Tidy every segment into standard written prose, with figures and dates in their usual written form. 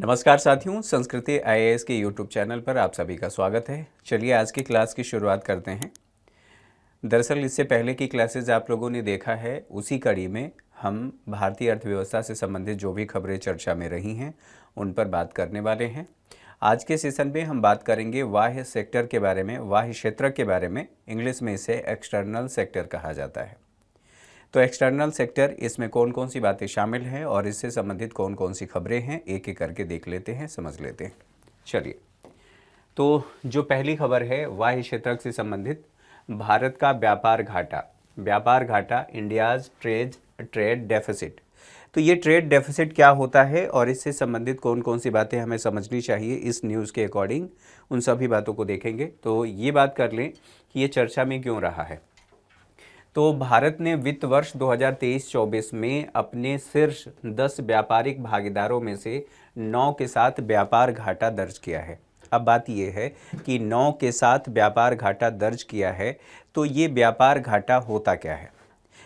नमस्कार साथियों, संस्कृति आईएएस के यूट्यूब चैनल पर आप सभी का स्वागत है। चलिए आज की क्लास की शुरुआत करते हैं। दरअसल इससे पहले की क्लासेस आप लोगों ने देखा है, उसी कड़ी में हम भारतीय अर्थव्यवस्था से संबंधित जो भी खबरें चर्चा में रही हैं उन पर बात करने वाले हैं। आज के सेशन में हम बात करेंगे बाह्य सेक्टर के बारे में, बाह्य क्षेत्र के बारे में। इंग्लिश में इसे एक्सटर्नल सेक्टर कहा जाता है। तो एक्सटर्नल सेक्टर, इसमें कौन कौन सी बातें शामिल हैं और इससे संबंधित कौन कौन सी खबरें हैं, एक एक करके देख लेते हैं, समझ लेते हैं। चलिए, तो जो पहली खबर है बाह्य क्षेत्र से संबंधित, भारत का व्यापार घाटा, इंडियाज ट्रेड डेफिसिट। तो ये ट्रेड डेफिसिट क्या होता है और इससे संबंधित कौन कौन सी बातें हमें समझनी चाहिए इस न्यूज़ के अकॉर्डिंग, उन सभी बातों को देखेंगे। तो ये बात कर लें कि ये चर्चा में क्यों रहा है। तो भारत ने वित्त वर्ष 2023-24 में अपने शीर्ष 10 व्यापारिक भागीदारों में से 9 के साथ व्यापार घाटा दर्ज किया है। अब बात यह है कि 9 के साथ व्यापार घाटा दर्ज किया है, तो ये व्यापार घाटा होता क्या है।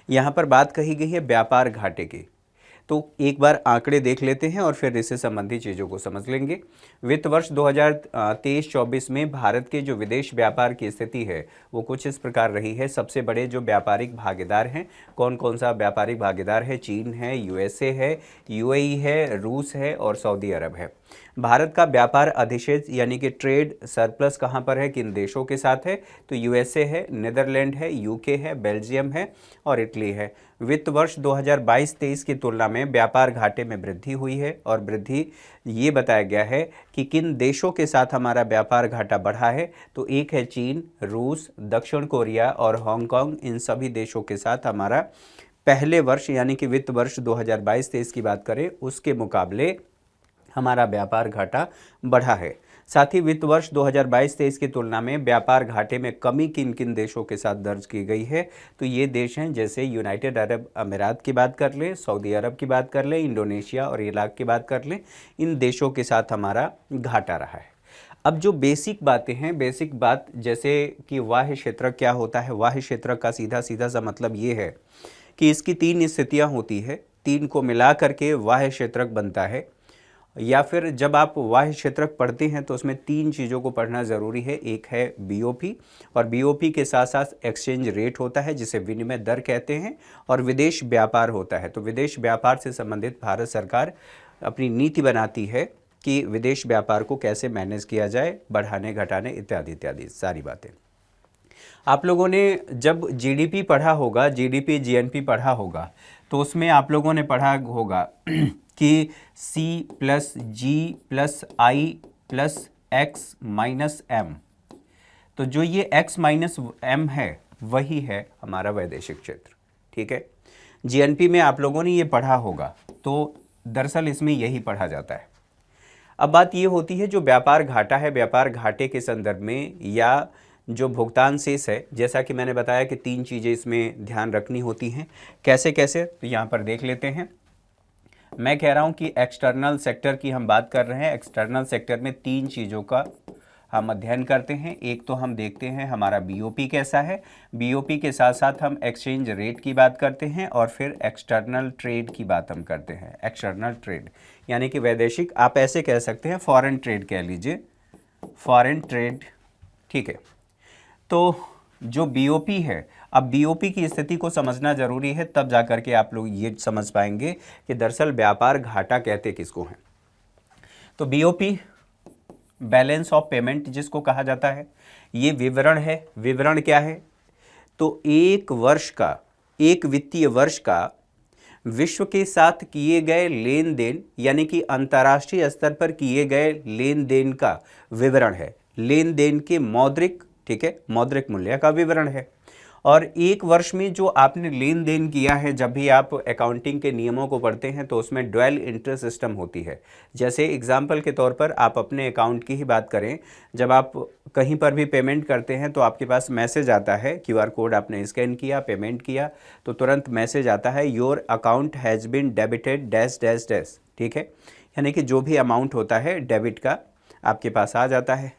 यहाँ पर बात कही गई है व्यापार घाटे की। तो एक बार आंकड़े देख लेते हैं और फिर इससे संबंधित चीज़ों को समझ लेंगे। वित्त वर्ष 2023-24 में भारत के जो विदेश व्यापार की स्थिति है वो कुछ इस प्रकार रही है। सबसे बड़े जो व्यापारिक भागीदार हैं, कौन कौन सा व्यापारिक भागीदार है? चीन है, यूएसए है, यूएई है, रूस है और सऊदी अरब है। भारत का व्यापार अधिशेष यानी कि ट्रेड सरप्लस कहाँ पर है, किन देशों के साथ है? तो यूएसए है, नीदरलैंड है, यूके है, बेल्जियम है और इटली है। वित्त वर्ष 2022-23 की तुलना में व्यापार घाटे में वृद्धि हुई है और वृद्धि ये बताया गया है कि किन देशों के साथ हमारा व्यापार घाटा बढ़ा है। तो एक है चीन, रूस, दक्षिण कोरिया और हांगकांग। इन सभी देशों के साथ हमारा पहले वर्ष यानी कि वित्त वर्ष 2022-23 की बात करें उसके मुकाबले हमारा व्यापार घाटा बढ़ा है। साथ ही वित्त वर्ष 2022-23 की तुलना में व्यापार घाटे में कमी किन किन देशों के साथ दर्ज की गई है। तो ये देश हैं, जैसे यूनाइटेड अरब अमीरात की बात कर लें, सऊदी अरब की बात कर लें, इंडोनेशिया और इराक की बात कर लें। इन देशों के साथ हमारा घाटा रहा है। अब जो बेसिक बातें हैं, बेसिक बात जैसे कि बाह्य क्षेत्र क्या होता है। बाह्य क्षेत्र का सीधा सीधा सा मतलब ये है कि इसकी 3 स्थितियाँ होती है, 3 को मिला करके बाह्य क्षेत्रक बनता है। या फिर जब आप बाह्य क्षेत्रक पढ़ते हैं तो उसमें 3 चीज़ों को पढ़ना ज़रूरी है। एक है बीओपी और बीओपी के साथ साथ एक्सचेंज रेट होता है जिसे विनिमय दर कहते हैं, और विदेश व्यापार होता है। तो विदेश व्यापार से संबंधित भारत सरकार अपनी नीति बनाती है कि विदेश व्यापार को कैसे मैनेज किया जाए, बढ़ाने घटाने इत्यादि इत्यादि सारी बातें। आप लोगों ने जब जीडीपी पढ़ा होगा, जीडीपी जीएनपी पढ़ा होगा, तो उसमें आप लोगों ने पढ़ा होगा कि C+G+I+X-M। तो जो ये X-M है वही है हमारा वैदेशिक क्षेत्र। ठीक है, जीएनपी में आप लोगों ने ये पढ़ा होगा, तो दरअसल इसमें यही पढ़ा जाता है। अब बात ये होती है जो व्यापार घाटा है, व्यापार घाटे के संदर्भ में या जो भुगतान शेष है, जैसा कि मैंने बताया कि 3 चीज़ें इसमें ध्यान रखनी होती हैं। कैसे कैसे, तो यहाँ पर देख लेते हैं। मैं कह रहा हूँ कि एक्सटर्नल सेक्टर की हम बात कर रहे हैं। एक्सटर्नल सेक्टर में 3 चीज़ों का हम अध्ययन करते हैं। एक तो हम देखते हैं हमारा बीओपी कैसा है, बीओपी के साथ साथ हम एक्सचेंज रेट की बात करते हैं और फिर एक्सटर्नल ट्रेड की बात हम करते हैं। एक्सटर्नल ट्रेड यानी कि वैदेशिक, आप ऐसे कह सकते हैं, फॉरेन ट्रेड कह लीजिए, फॉरेन ट्रेड। ठीक है, तो जो बीओपी है, अब बीओपी की स्थिति को समझना जरूरी है, तब जाकर के आप लोग ये समझ पाएंगे कि दरअसल व्यापार घाटा कहते किसको हैं। तो बीओपी बैलेंस ऑफ पेमेंट जिसको कहा जाता है, ये विवरण है। विवरण क्या है? तो एक वर्ष का, एक वित्तीय वर्ष का विश्व के साथ किए गए लेन देन यानी कि अंतर्राष्ट्रीय स्तर पर किए गए लेन देन का विवरण है। लेन देन के मौद्रिक, ठीक है, मौद्रिक मूल्य का विवरण है। और एक वर्ष में जो आपने लेन देन किया है, जब भी आप अकाउंटिंग के नियमों को पढ़ते हैं तो उसमें ड्वेल इंटरेस्ट सिस्टम होती है। जैसे एग्जाम्पल के तौर पर आप अपने अकाउंट की ही बात करें, जब आप कहीं पर भी पेमेंट करते हैं तो आपके पास मैसेज आता है, क्यूआर कोड आपने स्कैन किया, पेमेंट किया, तो तुरंत मैसेज आता है, your account has been debited dash dash dash. ठीक है, यानी कि जो भी अमाउंट होता है डेबिट का आपके पास आ जाता है।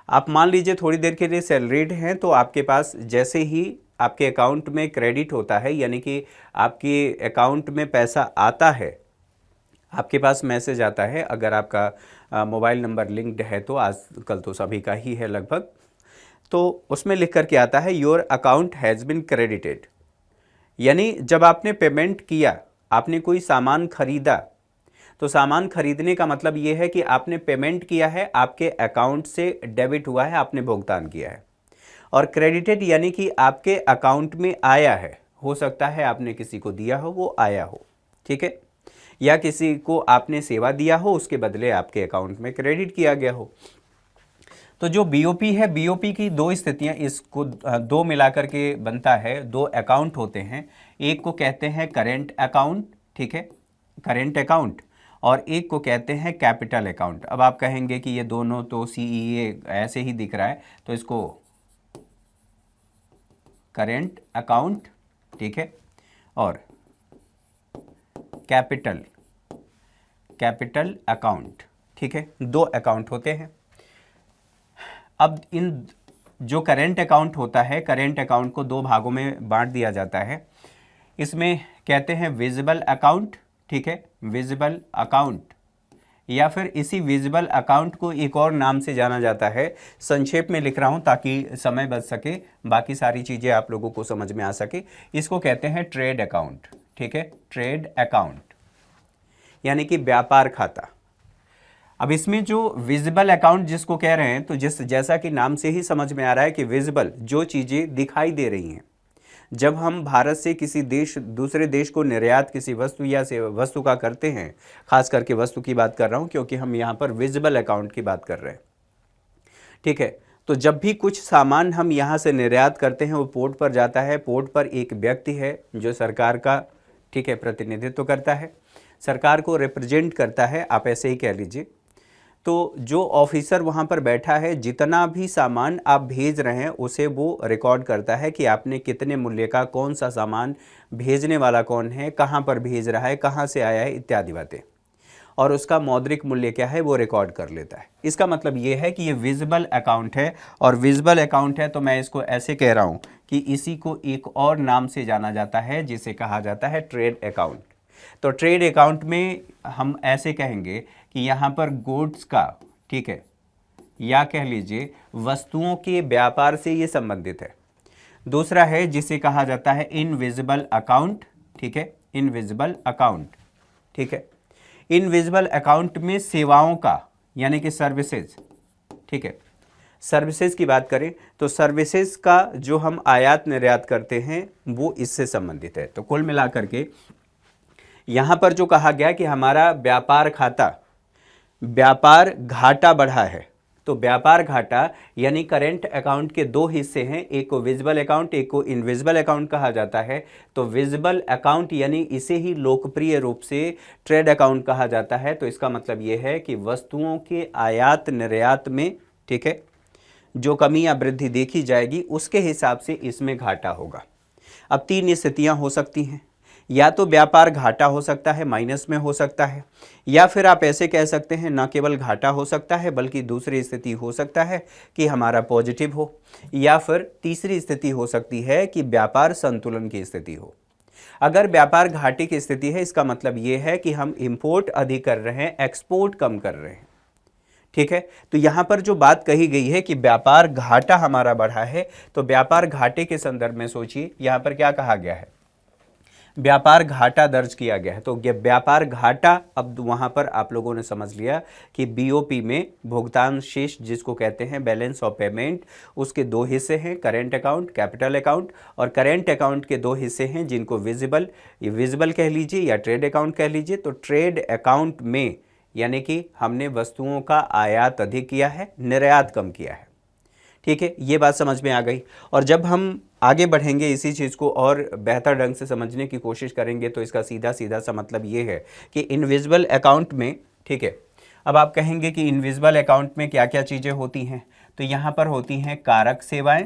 आप मान लीजिए थोड़ी देर के लिए सैलरीड हैं, तो आपके पास जैसे ही आपके अकाउंट में क्रेडिट होता है, यानी कि आपके अकाउंट में पैसा आता है, आपके पास मैसेज आता है, अगर आपका मोबाइल नंबर लिंक्ड है तो आजकल तो सभी का ही है लगभग, तो उसमें लिख करके आता है your account has been credited. यानी जब आपने पेमेंट किया, आपने कोई सामान खरीदा, तो सामान खरीदने का मतलब ये है कि आपने पेमेंट किया है, आपके अकाउंट से डेबिट हुआ है, आपने भुगतान किया है। और क्रेडिटेड यानी कि आपके अकाउंट में आया है, हो सकता है आपने किसी को दिया हो, वो आया हो, ठीक है, या किसी को आपने सेवा दिया हो, उसके बदले आपके अकाउंट में क्रेडिट किया गया हो। तो जो बीओपी है, बीओपी की दो स्थितियां, इसको दो मिलाकर के बनता है, दो अकाउंट होते हैं। एक को कहते हैं करेंट अकाउंट, ठीक है, करेंट अकाउंट, और एक को कहते हैं कैपिटल अकाउंट। अब आप कहेंगे कि ये दोनों तो सीईए ऐसे ही दिख रहा है, तो इसको करेंट अकाउंट, ठीक है, और कैपिटल अकाउंट, ठीक है, दो अकाउंट होते हैं। अब इन जो करेंट अकाउंट होता है, करेंट अकाउंट को दो भागों में बांट दिया जाता है। इसमें कहते हैं विजिबल अकाउंट, ठीक है, विजिबल अकाउंट, या फिर इसी विजिबल अकाउंट को एक और नाम से जाना जाता है। संक्षेप में लिख रहा हूं ताकि समय बच सके, बाकी सारी चीज़ें आप लोगों को समझ में आ सके। इसको कहते हैं ट्रेड अकाउंट, ठीक है, ट्रेड अकाउंट यानी कि व्यापार खाता। अब इसमें जो विजिबल अकाउंट जिसको कह रहे हैं, तो जैसा कि नाम से ही समझ में आ रहा है कि विजिबल जो चीज़ें दिखाई दे रही हैं। जब हम भारत से किसी देश दूसरे देश को निर्यात किसी वस्तु या वस्तु का करते हैं, खास करके वस्तु की बात कर रहा हूं क्योंकि हम यहाँ पर विजिबल अकाउंट की बात कर रहे हैं, ठीक है। तो जब भी कुछ सामान हम यहाँ से निर्यात करते हैं, वो पोर्ट पर जाता है। पोर्ट पर एक व्यक्ति है जो सरकार का, ठीक है, प्रतिनिधित्व करता है, सरकार को रिप्रेजेंट करता है, आप ऐसे ही कह लीजिए। तो जो ऑफिसर वहाँ पर बैठा है, जितना भी सामान आप भेज रहे हैं उसे वो रिकॉर्ड करता है कि आपने कितने मूल्य का कौन सा सामान, भेजने वाला कौन है, कहाँ पर भेज रहा है, कहाँ से आया है, इत्यादि बातें, और उसका मौद्रिक मूल्य क्या है वो रिकॉर्ड कर लेता है। इसका मतलब ये है कि ये विजिबल अकाउंट है, और विजिबल अकाउंट है तो मैं इसको ऐसे कह रहा हूँ कि इसी को एक और नाम से जाना जाता है जिसे कहा जाता है ट्रेड अकाउंट। तो ट्रेड अकाउंट में हम ऐसे कहेंगे कि यहाँ पर गुड्स का, ठीक है, या कह लीजिए वस्तुओं के व्यापार से ये संबंधित है। दूसरा है जिसे कहा जाता है इनविजिबल अकाउंट, ठीक है, इनविजिबल अकाउंट, ठीक है। इनविजिबल अकाउंट में सेवाओं का यानी कि सर्विसेज, ठीक है, सर्विसेज की बात करें तो सर्विसेज का जो हम आयात निर्यात करते हैं वो इससे संबंधित है। तो कुल मिलाकर के यहाँ पर जो कहा गया कि हमारा व्यापार खाता, व्यापार घाटा बढ़ा है, तो व्यापार घाटा यानी करेंट अकाउंट के दो हिस्से हैं, एक को विजिबल अकाउंट, एक को इनविजिबल अकाउंट कहा जाता है। तो विजिबल अकाउंट यानी इसे ही लोकप्रिय रूप से ट्रेड अकाउंट कहा जाता है। तो इसका मतलब ये है कि वस्तुओं के आयात निर्यात में, ठीक है, जो कमी या वृद्धि देखी जाएगी उसके हिसाब से इसमें घाटा होगा। अब तीन स्थितियां हो सकती हैं, या तो व्यापार घाटा हो सकता है, माइनस में हो सकता है, या फिर आप ऐसे कह सकते हैं न केवल घाटा हो सकता है बल्कि दूसरी स्थिति हो सकता है कि हमारा पॉजिटिव हो, या फिर तीसरी स्थिति हो सकती है कि व्यापार संतुलन की स्थिति हो। अगर व्यापार घाटे की स्थिति है, इसका मतलब ये है कि हम इंपोर्ट अधिक कर रहे हैं, एक्सपोर्ट कम कर रहे हैं, ठीक है। तो यहां पर जो बात कही गई है कि व्यापार घाटा हमारा बढ़ा है, तो व्यापार घाटे के संदर्भ में सोचिए यहां पर क्या कहा गया है, व्यापार घाटा दर्ज किया गया है। तो व्यापार घाटा, अब वहां पर आप लोगों ने समझ लिया कि बीओपी में भुगतान शेष जिसको कहते हैं बैलेंस ऑफ पेमेंट, उसके दो हिस्से हैं, करेंट अकाउंट, कैपिटल अकाउंट। और करेंट अकाउंट के दो हिस्से हैं जिनको विजिबल कह लीजिए या ट्रेड अकाउंट कह लीजिए। तो ट्रेड अकाउंट में यानी कि हमने वस्तुओं का आयात अधिक किया है, निर्यात कम किया है, ठीक है, ये बात समझ में आ गई। और जब हम आगे बढ़ेंगे इसी चीज़ को और बेहतर ढंग से समझने की कोशिश करेंगे तो इसका सीधा सीधा सा मतलब ये है कि इनविजिबल अकाउंट में, ठीक है, अब आप कहेंगे कि इनविजिबल अकाउंट में क्या क्या चीज़ें होती हैं, तो यहाँ पर होती हैं कारक सेवाएं,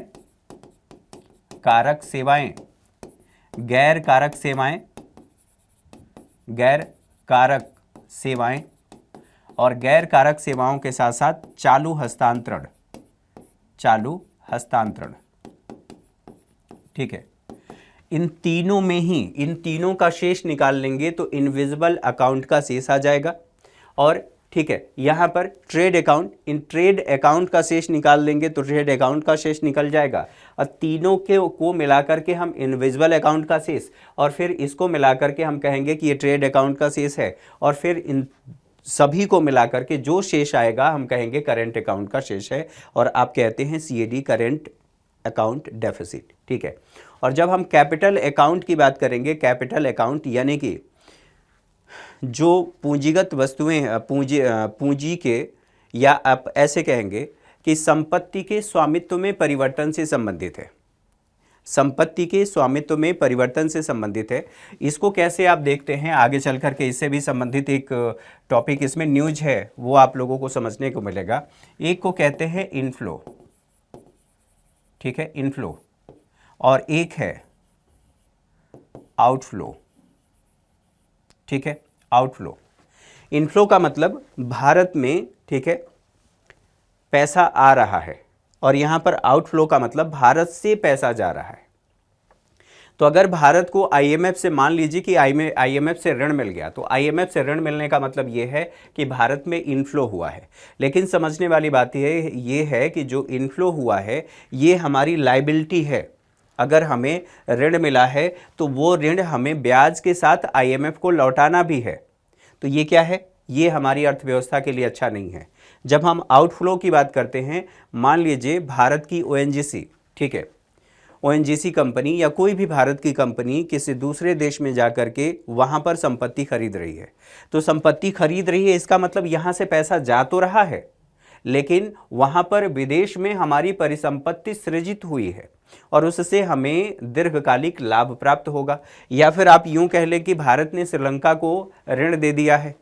गैर कारक सेवाएं, और गैर कारक सेवाओं के साथ साथ चालू हस्तांतरण, ठीक है। इन तीनों का शेष निकाल लेंगे तो इनविजिबल अकाउंट का शेष आ जाएगा। और ठीक है, यहाँ पर trade account, in trade account का शेष निकाल लेंगे तो ट्रेड अकाउंट का शेष निकल जाएगा। और तीनों के को मिलाकर के हम इनविजिबल अकाउंट का शेष, और फिर इसको मिलाकर के हम कहेंगे कि ये ट्रेड अकाउंट का शेष है, और फिर इन सभी को मिलाकर के जो शेष आएगा हम कहेंगे करेंट अकाउंट का शेष है, और आप कहते हैं CAD, करेंट अकाउंट डेफिसिट। ठीक है, और जब हम कैपिटल अकाउंट की बात करेंगे, कैपिटल अकाउंट यानी कि जो पूंजीगत वस्तुएं पूंजी के, या आप ऐसे कहेंगे कि संपत्ति के स्वामित्व में परिवर्तन से संबंधित है, संपत्ति के स्वामित्व में परिवर्तन से संबंधित है। इसको कैसे आप देखते हैं आगे चल करके, इससे भी संबंधित एक टॉपिक इसमें न्यूज है, वो आप लोगों को समझने को मिलेगा। एक को कहते हैं इनफ्लो, ठीक है, इनफ्लो, और एक है आउटफ्लो। ठीक है, आउटफ्लो। इनफ्लो का मतलब भारत में, ठीक है, पैसा आ रहा है, और यहां पर आउटफ्लो का मतलब भारत से पैसा जा रहा है। तो अगर भारत को IMF से, मान लीजिए कि IMF से ऋण मिल गया, तो IMF से ऋण मिलने का मतलब ये है कि भारत में इनफ्लो हुआ है। लेकिन समझने वाली बात ये है कि जो इनफ्लो हुआ है ये हमारी लायबिलिटी है। अगर हमें ऋण मिला है तो वो ऋण हमें ब्याज के साथ IMF को लौटाना भी है। तो ये क्या है, ये हमारी अर्थव्यवस्था के लिए अच्छा नहीं है। जब हम आउटफ्लो की बात करते हैं, मान लीजिए भारत की ONGC, ठीक है, ONGC कंपनी या कोई भी भारत की कंपनी किसी दूसरे देश में जाकर के वहाँ पर संपत्ति खरीद रही है, तो संपत्ति खरीद रही है इसका मतलब यहाँ से पैसा जा तो रहा है, लेकिन वहाँ पर विदेश में हमारी परिसंपत्ति सृजित हुई है और उससे हमें दीर्घकालिक लाभ प्राप्त होगा। या फिर आप यूँ कह लें कि भारत ने श्रीलंका को ऋण दे दिया है।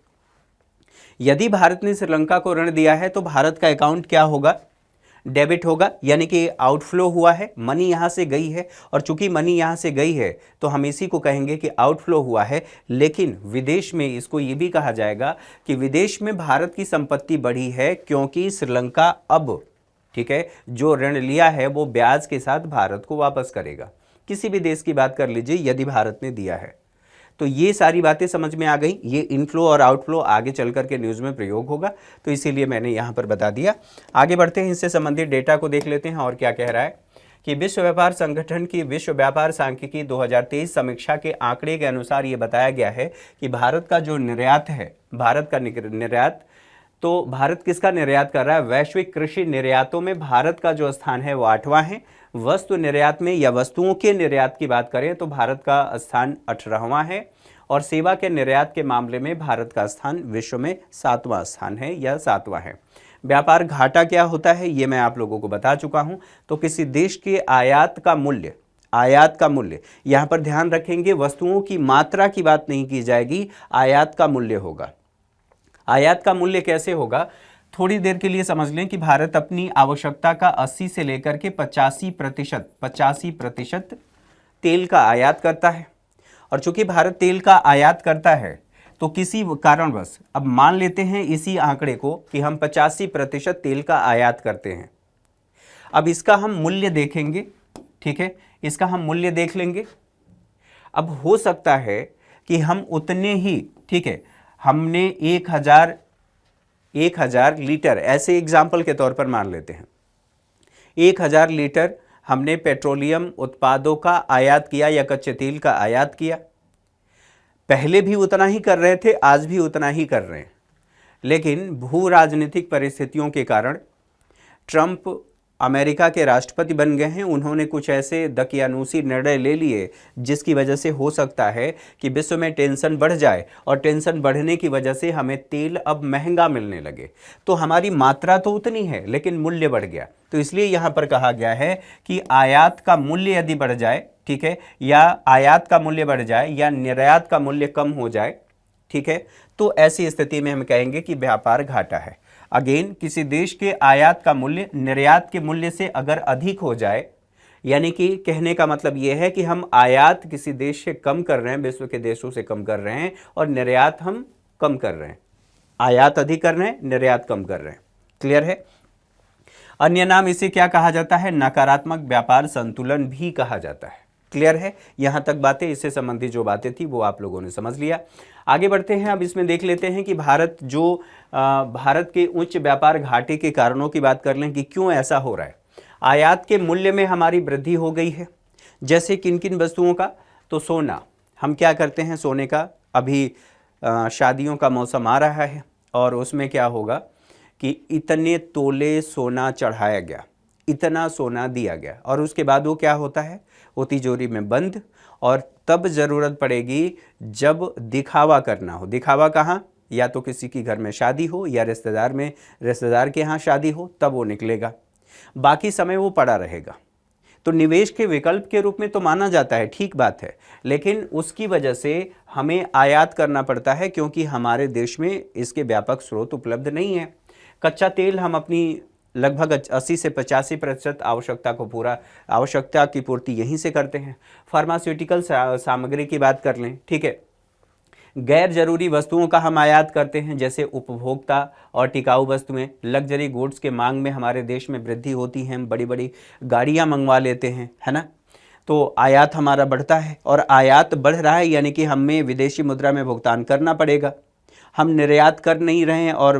यदि भारत ने श्रीलंका को ऋण दिया है तो भारत का अकाउंट क्या होगा, डेबिट होगा, यानी कि आउटफ्लो हुआ है, मनी यहाँ से गई है, और चूंकि मनी यहाँ से गई है तो हम इसी को कहेंगे कि आउटफ्लो हुआ है। लेकिन विदेश में इसको ये भी कहा जाएगा कि विदेश में भारत की संपत्ति बढ़ी है क्योंकि श्रीलंका अब, ठीक है, जो ऋण लिया है वो ब्याज के साथ भारत को वापस करेगा। किसी भी देश की बात कर लीजिए, यदि भारत ने दिया है। तो ये सारी बातें समझ में आ गई। ये इनफ्लो और आउटफ्लो आगे चल कर के न्यूज़ में प्रयोग होगा, तो इसीलिए मैंने यहाँ पर बता दिया। आगे बढ़ते हैं, इससे संबंधित डेटा को देख लेते हैं और क्या कह रहा है कि विश्व व्यापार संगठन की विश्व व्यापार सांख्यिकी 2023 समीक्षा के आंकड़े के अनुसार ये बताया गया है कि भारत का जो निर्यात है, भारत का निर्यात, तो भारत किसका निर्यात कर रहा है, वैश्विक कृषि निर्यातों में भारत का जो स्थान है वो 8वां है। वस्तु निर्यात में या वस्तुओं के निर्यात की बात करें तो भारत का स्थान 18वां है, और सेवा के निर्यात के मामले में भारत का स्थान विश्व में 7वां स्थान है या 7वां है। व्यापार घाटा क्या होता है ये मैं आप लोगों को बता चुका हूं। तो किसी देश के आयात का मूल्य, यहाँ पर ध्यान रखेंगे, वस्तुओं की मात्रा की बात नहीं की जाएगी, आयात का मूल्य होगा। आयात का मूल्य कैसे होगा, थोड़ी देर के लिए समझ लें कि भारत अपनी आवश्यकता का 80 से लेकर के 85% तेल का आयात करता है। और चूंकि भारत तेल का आयात करता है तो किसी कारणवश, अब मान लेते हैं इसी आंकड़े को कि हम 85% तेल का आयात करते हैं। अब इसका हम मूल्य देखेंगे, ठीक है, इसका हम मूल्य देख लेंगे। अब हो सकता है कि हम उतने ही, ठीक है, हमने 1000 लीटर, ऐसे एग्जाम्पल के तौर पर मान लेते हैं, 1000 लीटर हमने पेट्रोलियम उत्पादों का आयात किया या कच्चे तेल का आयात किया। पहले भी उतना ही कर रहे थे, आज भी उतना ही कर रहे हैं, लेकिन भू राजनीतिक परिस्थितियों के कारण ट्रंप अमेरिका के राष्ट्रपति बन गए हैं। उन्होंने कुछ ऐसे दकियानूसी निर्णय ले लिए जिसकी वजह से हो सकता है कि विश्व में टेंशन बढ़ जाए, और टेंशन बढ़ने की वजह से हमें तेल अब महंगा मिलने लगे। तो हमारी मात्रा तो उतनी है लेकिन मूल्य बढ़ गया। तो इसलिए यहाँ पर कहा गया है कि आयात का मूल्य यदि बढ़ जाए, ठीक है, या आयात का मूल्य बढ़ जाए या निर्यात का मूल्य कम हो जाए, ठीक है, तो ऐसी स्थिति में हम कहेंगे कि व्यापार घाटा है। अगेन, किसी देश के आयात का मूल्य निर्यात के मूल्य से अगर अधिक हो जाए, यानी कि कहने का मतलब यह है कि हम आयात किसी देश से कम कर रहे हैं, विश्व के देशों से कम कर रहे हैं, और निर्यात हम कम कर रहे हैं। आयात अधिक कर रहे हैं, निर्यात कम कर रहे हैं। क्लियर है। अन्य नाम इसे क्या कहा जाता है, नकारात्मक व्यापार संतुलन भी कहा जाता है। क्लियर है यहाँ तक बातें? इससे संबंधित जो बातें थी वो आप लोगों ने समझ लिया। आगे बढ़ते हैं। अब इसमें देख लेते हैं कि भारत के उच्च व्यापार घाटे के कारणों की बात कर लें कि क्यों ऐसा हो रहा है। आयात के मूल्य में हमारी वृद्धि हो गई है। जैसे किन किन वस्तुओं का? तो सोना, हम क्या करते हैं सोने का, अभी शादियों का मौसम आ रहा है और उसमें क्या होगा कि इतने तोले सोना चढ़ाया गया, इतना सोना दिया गया और उसके बाद वो क्या होता है, वो तिजोरी में बंद, और तब ज़रूरत पड़ेगी जब दिखावा करना हो। दिखावा कहाँ? या तो किसी की घर में शादी हो या रिश्तेदार के यहाँ शादी हो, तब वो निकलेगा, बाकी समय वो पड़ा रहेगा। तो निवेश के विकल्प के रूप में तो माना जाता है, ठीक बात है, लेकिन उसकी वजह से हमें आयात करना पड़ता है क्योंकि हमारे देश में इसके व्यापक स्रोत उपलब्ध नहीं है। कच्चा तेल हम अपनी लगभग 80 से 85% आवश्यकता की पूर्ति यहीं से करते हैं। फार्मास्यूटिकल सामग्री की बात कर लें, ठीक है, गैर जरूरी वस्तुओं का हम आयात करते हैं, जैसे उपभोक्ता और टिकाऊ वस्तुएं, लग्जरी गुड्स के मांग में हमारे देश में वृद्धि होती है, हम बड़ी बड़ी गाड़ियां मंगवा लेते हैं, है ना। तो आयात हमारा बढ़ता है और आयात बढ़ रहा है यानी कि हमें विदेशी मुद्रा में भुगतान करना पड़ेगा। हम निर्यात कर नहीं रहे हैं और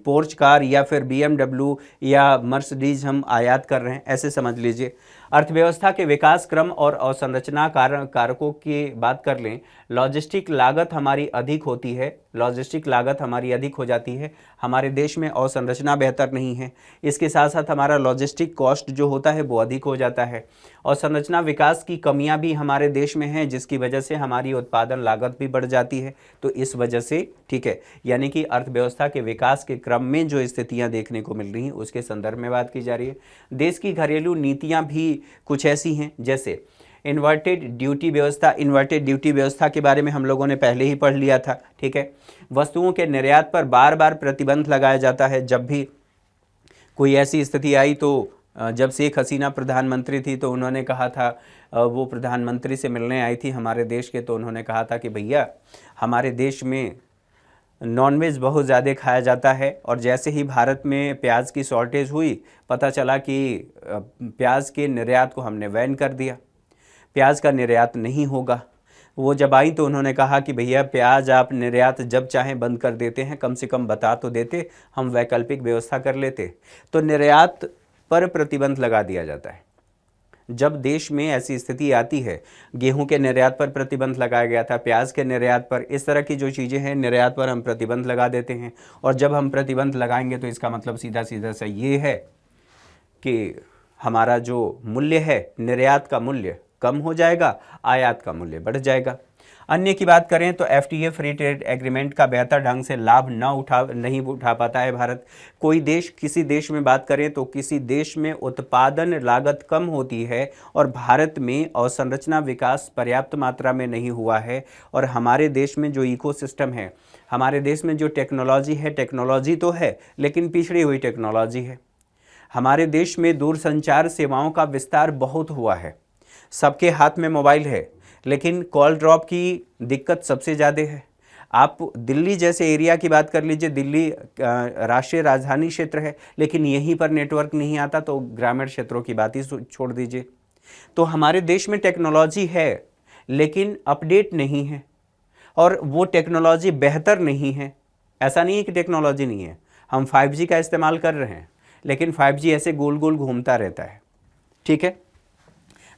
पोर्च कार या फिर BMW या मर्सिडीज हम आयात कर रहे हैं, ऐसे समझ लीजिए। अर्थव्यवस्था के विकास क्रम और अवसंरचना कारकों की बात कर लें, लॉजिस्टिक लागत हमारी अधिक होती है, लॉजिस्टिक लागत हमारी अधिक हो जाती है। हमारे देश में अवसंरचना बेहतर नहीं है, इसके साथ साथ हमारा लॉजिस्टिक कॉस्ट जो होता है वो अधिक हो जाता है। और संरचना विकास की कमियां भी हमारे देश में हैं, जिसकी वजह से हमारी उत्पादन लागत भी बढ़ जाती है। तो इस वजह से, ठीक है, यानी कि अर्थव्यवस्था के विकास के क्रम में जो स्थितियां देखने को मिल रही हैं उसके संदर्भ में बात की जा रही है। देश की घरेलू नीतियां भी कुछ ऐसी हैं, जैसे इन्वर्टेड ड्यूटी व्यवस्था के बारे में हम लोगों ने पहले ही पढ़ लिया था, ठीक है। वस्तुओं के निर्यात पर बार बार प्रतिबंध लगाया जाता है। जब भी कोई ऐसी स्थिति आई, तो जब शेख हसीना प्रधानमंत्री थी तो उन्होंने कहा था, वो प्रधानमंत्री से मिलने आई थी हमारे देश के, तो उन्होंने कहा था कि भैया हमारे देश में नॉनवेज बहुत ज़्यादा खाया जाता है, और जैसे ही भारत में प्याज की शॉर्टेज हुई, पता चला कि प्याज के निर्यात को हमने बैन कर दिया, प्याज का निर्यात नहीं होगा। वो जब आई तो उन्होंने कहा कि भैया प्याज आप निर्यात जब चाहें बंद कर देते हैं, कम से कम बता तो देते, हम वैकल्पिक व्यवस्था कर लेते। तो निर्यात पर प्रतिबंध लगा दिया जाता है। जब देश में ऐसी स्थिति आती है, गेहूं के निर्यात पर प्रतिबंध लगाया गया था, प्याज के निर्यात पर, इस तरह की जो चीज़ें हैं निर्यात पर हम प्रतिबंध लगा देते हैं। और जब हम प्रतिबंध लगाएंगे तो इसका मतलब सीधा सीधा सा ये है कि हमारा जो मूल्य है, निर्यात का मूल्य कम हो जाएगा, आयात का मूल्य बढ़ जाएगा। अन्य की बात करें तो FTA फ्री ट्रेड एग्रीमेंट का बेहतर ढंग से लाभ नहीं उठा पाता है भारत। कोई देश, किसी देश में बात करें तो किसी देश में उत्पादन लागत कम होती है और भारत में अवसंरचना विकास पर्याप्त मात्रा में नहीं हुआ है। और हमारे देश में जो इकोसिस्टम है, हमारे देश में जो टेक्नोलॉजी है, टेक्नोलॉजी तो है लेकिन पिछड़ी हुई टेक्नोलॉजी है। हमारे देश में दूरसंचार सेवाओं का विस्तार बहुत हुआ है, सबके हाथ में मोबाइल है, लेकिन कॉल ड्रॉप की दिक्कत सबसे ज़्यादा है। आप दिल्ली जैसे एरिया की बात कर लीजिए, दिल्ली राष्ट्रीय राजधानी क्षेत्र है, लेकिन यहीं पर नेटवर्क नहीं आता, तो ग्रामीण क्षेत्रों की बात ही छोड़ दीजिए। तो हमारे देश में टेक्नोलॉजी है लेकिन अपडेट नहीं है, और वो टेक्नोलॉजी बेहतर नहीं है। ऐसा नहीं है कि टेक्नोलॉजी नहीं है, हम 5G का इस्तेमाल कर रहे हैं, लेकिन 5G ऐसे गोल गोल घूमता रहता है, ठीक है।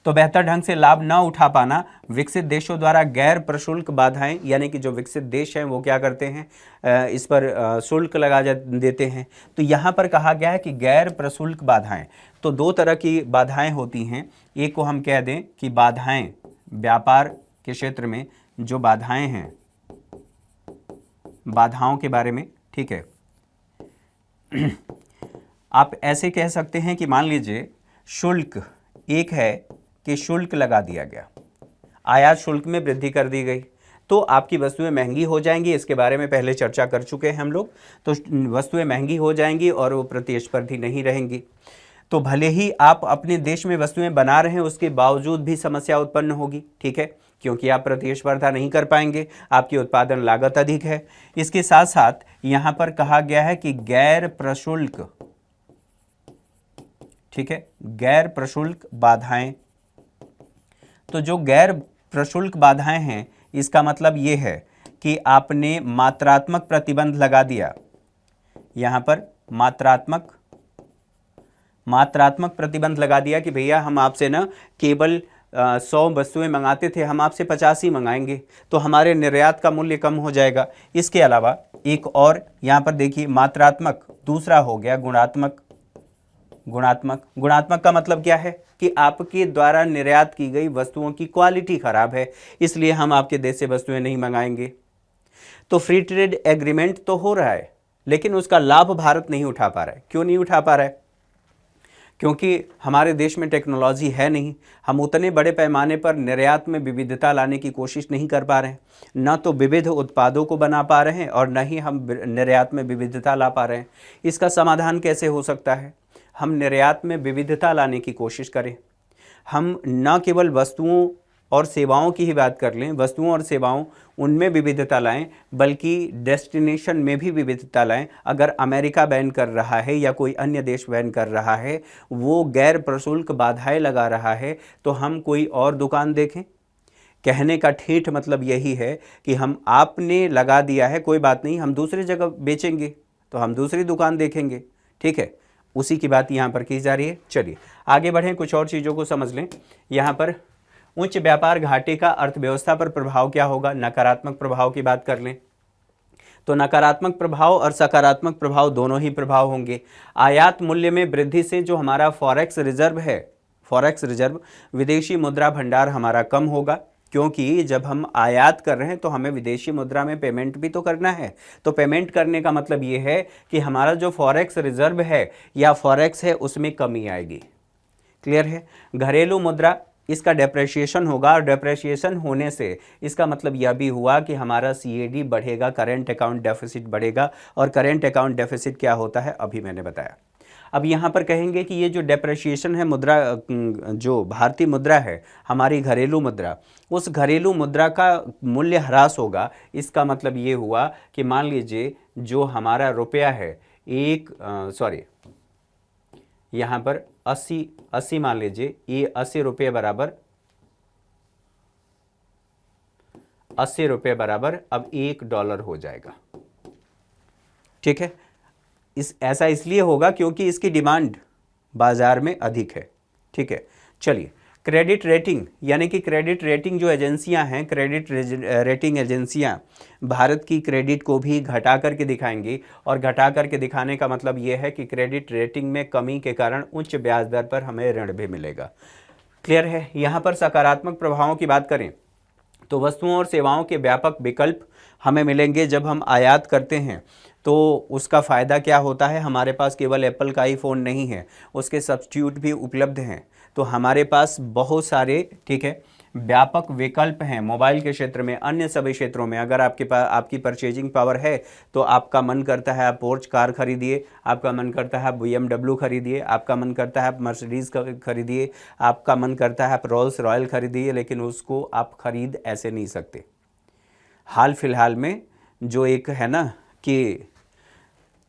तो बेहतर ढंग से लाभ न उठा पाना, विकसित देशों द्वारा गैर प्रशुल्क बाधाएं, यानी कि जो विकसित देश हैं वो क्या करते हैं, इस पर शुल्क लगा देते हैं। तो यहाँ पर कहा गया है कि गैर प्रशुल्क बाधाएं, तो दो तरह की बाधाएं होती हैं। एक को हम कह दें कि बाधाएं, व्यापार के क्षेत्र में जो बाधाएं हैं, बाधाओं के बारे में, ठीक है। आप ऐसे कह सकते हैं कि मान लीजिए शुल्क, एक है कि शुल्क लगा दिया गया, आयात शुल्क में वृद्धि कर दी गई, तो आपकी वस्तुएं महंगी हो जाएंगी। इसके बारे में पहले चर्चा कर चुके हैं हम लोग। तो वस्तुएं महंगी हो जाएंगी और वो प्रतिस्पर्धी नहीं रहेंगी। तो भले ही आप अपने देश में वस्तुएं बना रहे हैं, उसके बावजूद भी समस्या उत्पन्न होगी, ठीक है, क्योंकि आप प्रतिस्पर्धा नहीं कर पाएंगे, आपकी उत्पादन लागत अधिक है। इसके साथ साथ यहाँ पर कहा गया है कि गैर प्रशुल्क, ठीक है, गैर प्रशुल्क बाधाएं तो जो गैर प्रशुल्क बाधाएं हैं, इसका मतलब ये है कि आपने मात्रात्मक प्रतिबंध लगा दिया। यहां पर मात्रात्मक प्रतिबंध लगा दिया कि भैया हम आपसे ना केवल 100 वस्तुएं मंगाते थे, हम आपसे 50 ही मंगाएंगे, तो हमारे निर्यात का मूल्य कम हो जाएगा। इसके अलावा एक और यहां पर देखिए मात्रात्मक, दूसरा हो गया गुणात्मक। गुणात्मक का मतलब क्या है कि आपके द्वारा निर्यात की गई वस्तुओं की क्वालिटी खराब है, इसलिए हम आपके देश से वस्तुएं नहीं मंगाएंगे। तो फ्री ट्रेड एग्रीमेंट तो हो रहा है, लेकिन उसका लाभ भारत नहीं उठा पा रहा है। क्यों नहीं उठा पा रहा है? क्योंकि हमारे देश में टेक्नोलॉजी है नहीं। हम उतने बड़े पैमाने पर निर्यात में विविधता लाने की कोशिश नहीं कर पा रहे हैं, न तो विविध उत्पादों को बना पा रहे हैं और न ही हम निर्यात में विविधता ला पा रहे हैं। इसका समाधान कैसे हो सकता है? हम निर्यात में विविधता लाने की कोशिश करें। हम न केवल वस्तुओं और सेवाओं की ही बात कर लें, वस्तुओं और सेवाओं उनमें विविधता लाएं, बल्कि डेस्टिनेशन में भी विविधता लाएं। अगर अमेरिका बैन कर रहा है या कोई अन्य देश बैन कर रहा है, वो गैर प्रशुल्क बाधाएं लगा रहा है, तो हम कोई और दुकान देखें। कहने का ठेठ मतलब यही है कि हम आपने लगा दिया है, कोई बात नहीं, हम दूसरी जगह बेचेंगे, तो हम दूसरी दुकान देखेंगे। ठीक है, उसी की बात यहाँ पर की जा रही है। चलिए आगे बढ़ें, कुछ और चीज़ों को समझ लें। यहाँ पर उच्च व्यापार घाटे का अर्थव्यवस्था पर प्रभाव क्या होगा? नकारात्मक प्रभाव की बात कर लें तो नकारात्मक प्रभाव और सकारात्मक प्रभाव दोनों ही प्रभाव होंगे। आयात मूल्य में वृद्धि से जो हमारा फॉरेक्स रिजर्व है, फॉरेक्स रिजर्व विदेशी मुद्रा भंडार हमारा कम होगा, क्योंकि जब हम आयात कर रहे हैं तो हमें विदेशी मुद्रा में पेमेंट भी तो करना है। तो पेमेंट करने का मतलब ये है कि हमारा जो फॉरेक्स रिजर्व है या फॉरेक्स है उसमें कमी आएगी। क्लियर है? घरेलू मुद्रा, इसका डेप्रेशिएशन होगा, और डेप्रेशिएशन होने से इसका मतलब यह भी हुआ कि हमारा CAD बढ़ेगा, करेंट अकाउंट डेफिसिट बढ़ेगा। और करेंट अकाउंट डेफिसिट क्या होता है अभी मैंने बताया। अब यहाँ पर कहेंगे कि ये जो डेप्रेशिएशन है मुद्रा, जो भारतीय मुद्रा है हमारी घरेलू मुद्रा, उस घरेलू मुद्रा का मूल्य ह्रास होगा। इसका मतलब ये हुआ कि मान लीजिए जो हमारा रुपया है यहाँ पर 80 मान लीजिए, ये 80 रुपये बराबर अब $1 हो जाएगा। ठीक है, ऐसा इसलिए होगा क्योंकि इसकी डिमांड बाजार में अधिक है। ठीक है, चलिए क्रेडिट रेटिंग, यानी कि क्रेडिट रेटिंग जो एजेंसियां हैं, क्रेडिट रेटिंग एजेंसियां भारत की क्रेडिट को भी घटा करके दिखाएंगी। और घटा करके दिखाने का मतलब ये है कि क्रेडिट रेटिंग में कमी के कारण उच्च ब्याज दर पर हमें ऋण भी मिलेगा। क्लियर है? यहाँ पर सकारात्मक प्रभावों की बात करें तो वस्तुओं और सेवाओं के व्यापक विकल्प हमें मिलेंगे। जब हम आयात करते हैं तो उसका फ़ायदा क्या होता है? हमारे पास केवल एप्पल का ही फ़ोन नहीं है, उसके सब्स्टिट्यूट भी उपलब्ध हैं। तो हमारे पास बहुत सारे, ठीक है, व्यापक विकल्प हैं मोबाइल के क्षेत्र में, अन्य सभी क्षेत्रों में। अगर आपके पास आपकी परचेजिंग पावर है तो आपका मन करता है आप पोर्च कार खरीदिए, आपका मन करता है आप BMW खरीदिए, आपका मन करता है आप मर्सिडीज़ खरीदिए, आपका मन करता है आप रोल्स रॉयल खरीदिए, लेकिन उसको आप खरीद ऐसे नहीं सकते। हाल फिलहाल में जो एक है ना कि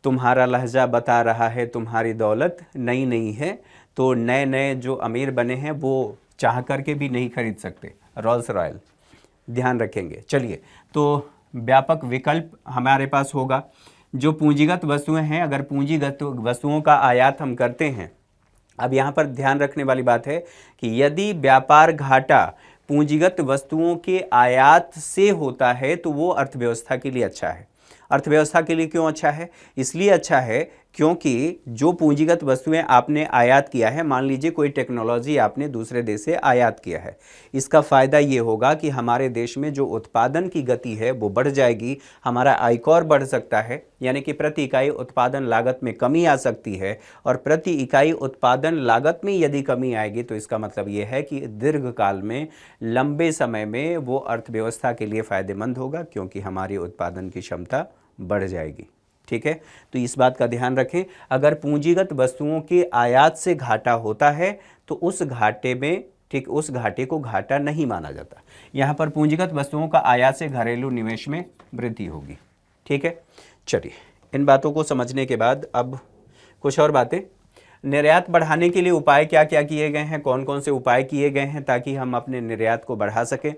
तुम्हारा लहजा बता रहा है तुम्हारी दौलत नई नहीं है, तो नए नए जो अमीर बने हैं वो चाह करके भी नहीं खरीद सकते रोल्स रॉयल, ध्यान रखेंगे। चलिए, तो व्यापक विकल्प हमारे पास होगा। जो पूंजीगत वस्तुएं हैं, अगर पूंजीगत वस्तुओं का आयात हम करते हैं, अब यहाँ पर ध्यान रखने वाली बात है कि यदि व्यापार घाटा पूंजीगत वस्तुओं के आयात से होता है तो वो अर्थव्यवस्था के लिए अच्छा है। अर्थव्यवस्था के लिए क्यों अच्छा है? इसलिए अच्छा है क्योंकि जो पूंजीगत वस्तुएं आपने आयात किया है, मान लीजिए कोई टेक्नोलॉजी आपने दूसरे देश से आयात किया है, इसका फ़ायदा ये होगा कि हमारे देश में जो उत्पादन की गति है वो बढ़ जाएगी, हमारा आयकर बढ़ सकता है, यानी कि प्रति इकाई उत्पादन लागत में कमी आ सकती है। और प्रति इकाई उत्पादन लागत में यदि कमी आएगी तो इसका मतलब ये है कि दीर्घकाल में, लंबे समय में वो अर्थव्यवस्था के लिए फ़ायदेमंद होगा, क्योंकि हमारी उत्पादन की क्षमता बढ़ जाएगी। ठीक है, तो इस बात का ध्यान रखें। अगर पूंजीगत वस्तुओं के आयात से घाटा होता है तो उस घाटे में, ठीक, उस घाटे को घाटा नहीं माना जाता। यहाँ पर पूंजीगत वस्तुओं का आयात से घरेलू निवेश में वृद्धि होगी। ठीक है, चलिए इन बातों को समझने के बाद अब कुछ और बातें। निर्यात बढ़ाने के लिए उपाय क्या क्या किए गए हैं, कौन कौन से उपाय किए गए हैं ताकि हम अपने निर्यात को बढ़ा सकें।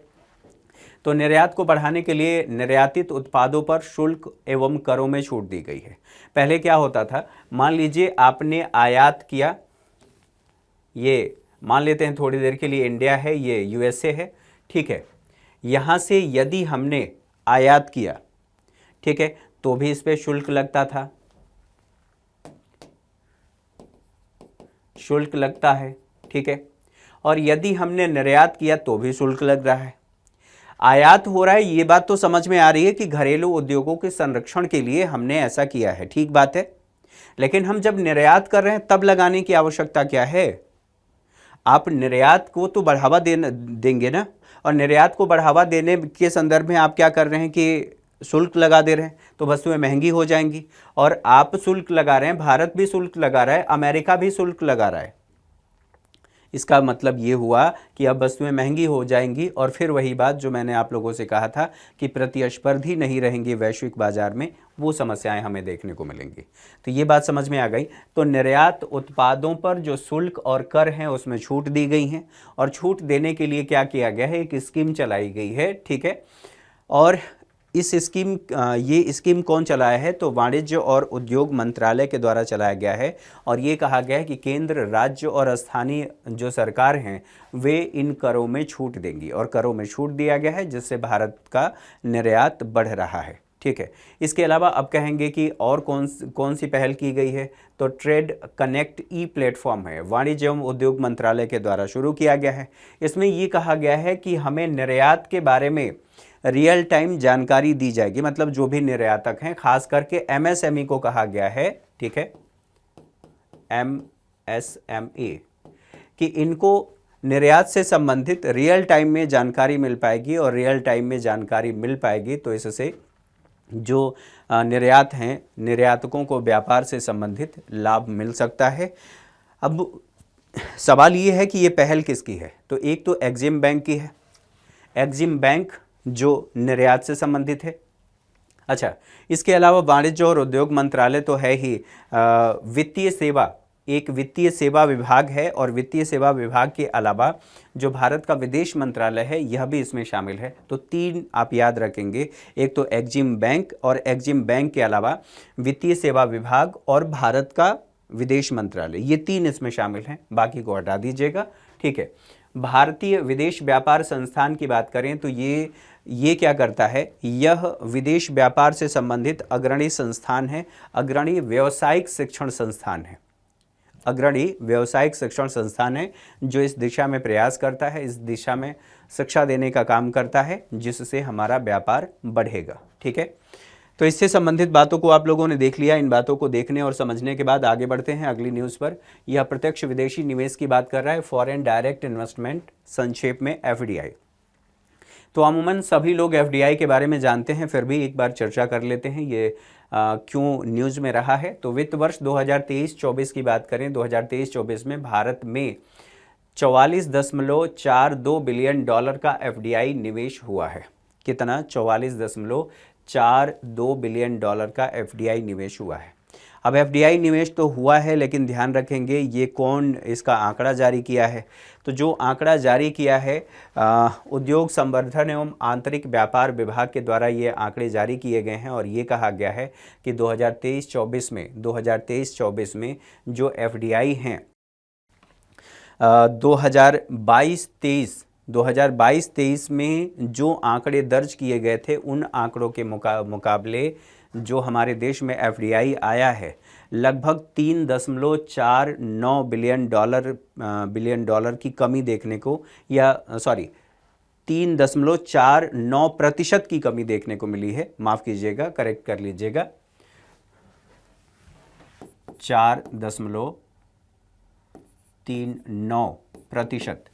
तो निर्यात को बढ़ाने के लिए निर्यातित उत्पादों पर शुल्क एवं करों में छूट दी गई है। पहले क्या होता था, मान लीजिए आपने आयात किया, ये मान लेते हैं थोड़ी देर के लिए इंडिया है, ये यूएसए है, ठीक है। यहाँ से यदि हमने आयात किया, ठीक है, तो भी इस पर शुल्क लगता था, शुल्क लगता है, ठीक है। और यदि हमने निर्यात किया तो भी शुल्क लग रहा है। आयात हो रहा है, ये बात तो समझ में आ रही है कि घरेलू उद्योगों के संरक्षण के लिए हमने ऐसा किया है, ठीक बात है। लेकिन हम जब निर्यात कर रहे हैं तब लगाने की आवश्यकता क्या है? आप निर्यात को तो बढ़ावा देंगे ना, और निर्यात को बढ़ावा देने के संदर्भ में आप क्या कर रहे हैं कि शुल्क लगा दे रहे हैं, तो वस्तुएं महंगी हो जाएंगी। और आप शुल्क लगा रहे हैं, भारत भी शुल्क लगा रहा है, अमेरिका भी शुल्क लगा रहा है। इसका मतलब ये हुआ कि अब वस्तुएं महंगी हो जाएंगी, और फिर वही बात जो मैंने आप लोगों से कहा था कि प्रतिस्पर्धी नहीं रहेंगी वैश्विक बाजार में, वो समस्याएं हमें देखने को मिलेंगी। तो ये बात समझ में आ गई। तो निर्यात उत्पादों पर जो शुल्क और कर हैं उसमें छूट दी गई हैं, और छूट देने के लिए क्या किया गया है, एक स्कीम चलाई गई है, ठीक है। और इस स्कीम ये स्कीम कौन चलाया है, तो वाणिज्य और उद्योग मंत्रालय के द्वारा चलाया गया है। और ये कहा गया है कि केंद्र, राज्य और स्थानीय जो सरकार हैं वे इन करों में छूट देंगी, और करों में छूट दिया गया है जिससे भारत का निर्यात बढ़ रहा है, ठीक है। इसके अलावा अब कहेंगे कि और कौन सी पहल की गई है, तो ट्रेड कनेक्ट ई प्लेटफॉर्म है, वाणिज्य एवं उद्योग मंत्रालय के द्वारा शुरू किया गया है। इसमें ये कहा गया है कि हमें निर्यात के बारे में रियल टाइम जानकारी दी जाएगी, मतलब जो भी निर्यातक हैं, खास करके एमएसएमई को कहा गया है, ठीक है, एमएसएमई, कि इनको निर्यात से संबंधित रियल टाइम में जानकारी मिल पाएगी, और रियल टाइम में जानकारी मिल पाएगी तो इससे जो निर्यात हैं, निर्यातकों को व्यापार से संबंधित लाभ मिल सकता है। अब सवाल ये है कि ये पहल किसकी है, तो एक तो एग्जिम बैंक की है, एग्जिम बैंक जो निर्यात से संबंधित है। अच्छा, इसके अलावा वाणिज्य और उद्योग मंत्रालय तो है ही, वित्तीय सेवा, एक वित्तीय सेवा विभाग है, और वित्तीय सेवा विभाग के अलावा जो भारत का विदेश मंत्रालय है यह भी इसमें शामिल है। तो तीन आप याद रखेंगे, एक तो एग्जिम बैंक, और एग्जिम बैंक के अलावा वित्तीय सेवा विभाग और भारत का विदेश मंत्रालय, ये तीन इसमें शामिल हैं, बाकी को हटा दीजिएगा, ठीक है। भारतीय विदेश व्यापार संस्थान की बात करें तो ये क्या करता है, यह विदेश व्यापार से संबंधित अग्रणी संस्थान है, अग्रणी व्यावसायिक शिक्षण संस्थान है, अग्रणी व्यावसायिक शिक्षण संस्थान है जो इस दिशा में प्रयास करता है, इस दिशा में शिक्षा देने का काम करता है जिससे हमारा व्यापार बढ़ेगा, ठीक है। तो इससे संबंधित बातों को आप लोगों ने देख लिया। इन बातों को देखने और समझने के बाद आगे बढ़ते हैं अगली न्यूज़ पर। यह प्रत्यक्ष विदेशी निवेश की बात कर रहा है, फॉरेन डायरेक्ट इन्वेस्टमेंट, संक्षेप में एफडीआई। तो अमूमन सभी लोग एफडीआई के बारे में जानते हैं, फिर भी एक बार चर्चा कर लेते हैं ये क्यों न्यूज़ में रहा है। तो वित्त वर्ष 2023-24 की बात करें, 2023-24 में भारत में 44.42 बिलियन डॉलर का एफडीआई निवेश हुआ है। कितना? 44.42 बिलियन डॉलर का एफडीआई निवेश हुआ है। अब एफडीआई निवेश तो हुआ है, लेकिन ध्यान रखेंगे ये कौन इसका आंकड़ा जारी किया है। तो जो आंकड़ा जारी किया है उद्योग संवर्धन एवं आंतरिक व्यापार विभाग के द्वारा ये आंकड़े जारी किए गए हैं, और ये कहा गया है कि 2023-24 में जो एफडीआई हैं 2022-23 में जो आंकड़े दर्ज किए गए थे उन आंकड़ों के मुकाबले जो हमारे देश में एफडीआई आया है लगभग 3.49 बिलियन डॉलर की कमी देखने को, या 3.49% की कमी देखने को मिली है। माफ़ कीजिएगा, करेक्ट कर लीजिएगा, 4.39%।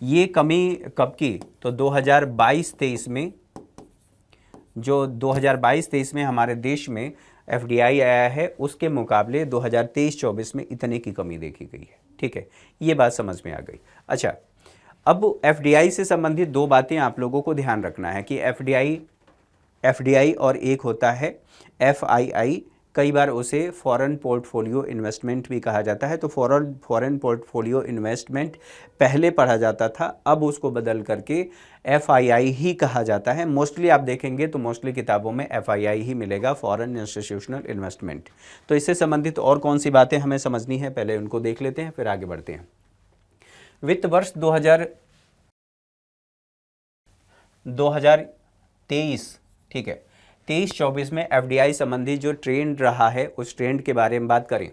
ये कमी कब की? तो 2022-23 में, जो 2022-23 में हमारे देश में एफडीआई आया है उसके मुकाबले 2023-24 में इतने की कमी देखी गई है, ठीक है। ये बात समझ में आ गई। अच्छा, अब एफडीआई से संबंधित दो बातें आप लोगों को ध्यान रखना है कि एफडीआई और एक होता है एफआईआई, कई बार उसे फॉरेन पोर्टफोलियो इन्वेस्टमेंट भी कहा जाता है। तो फॉरेन पोर्टफोलियो इन्वेस्टमेंट पहले पढ़ा जाता था, अब उसको बदल करके FII ही कहा जाता है। मोस्टली आप देखेंगे तो मोस्टली किताबों में FII ही मिलेगा, फॉरेन इंस्टीट्यूशनल इन्वेस्टमेंट। तो इससे संबंधित और कौन सी बातें हमें समझनी है, पहले उनको देख लेते हैं, फिर आगे बढ़ते हैं। वित्त वर्ष 2023, ठीक है, 23-24 में FDI संबंधी जो ट्रेंड रहा है उस ट्रेंड के बारे में बात करें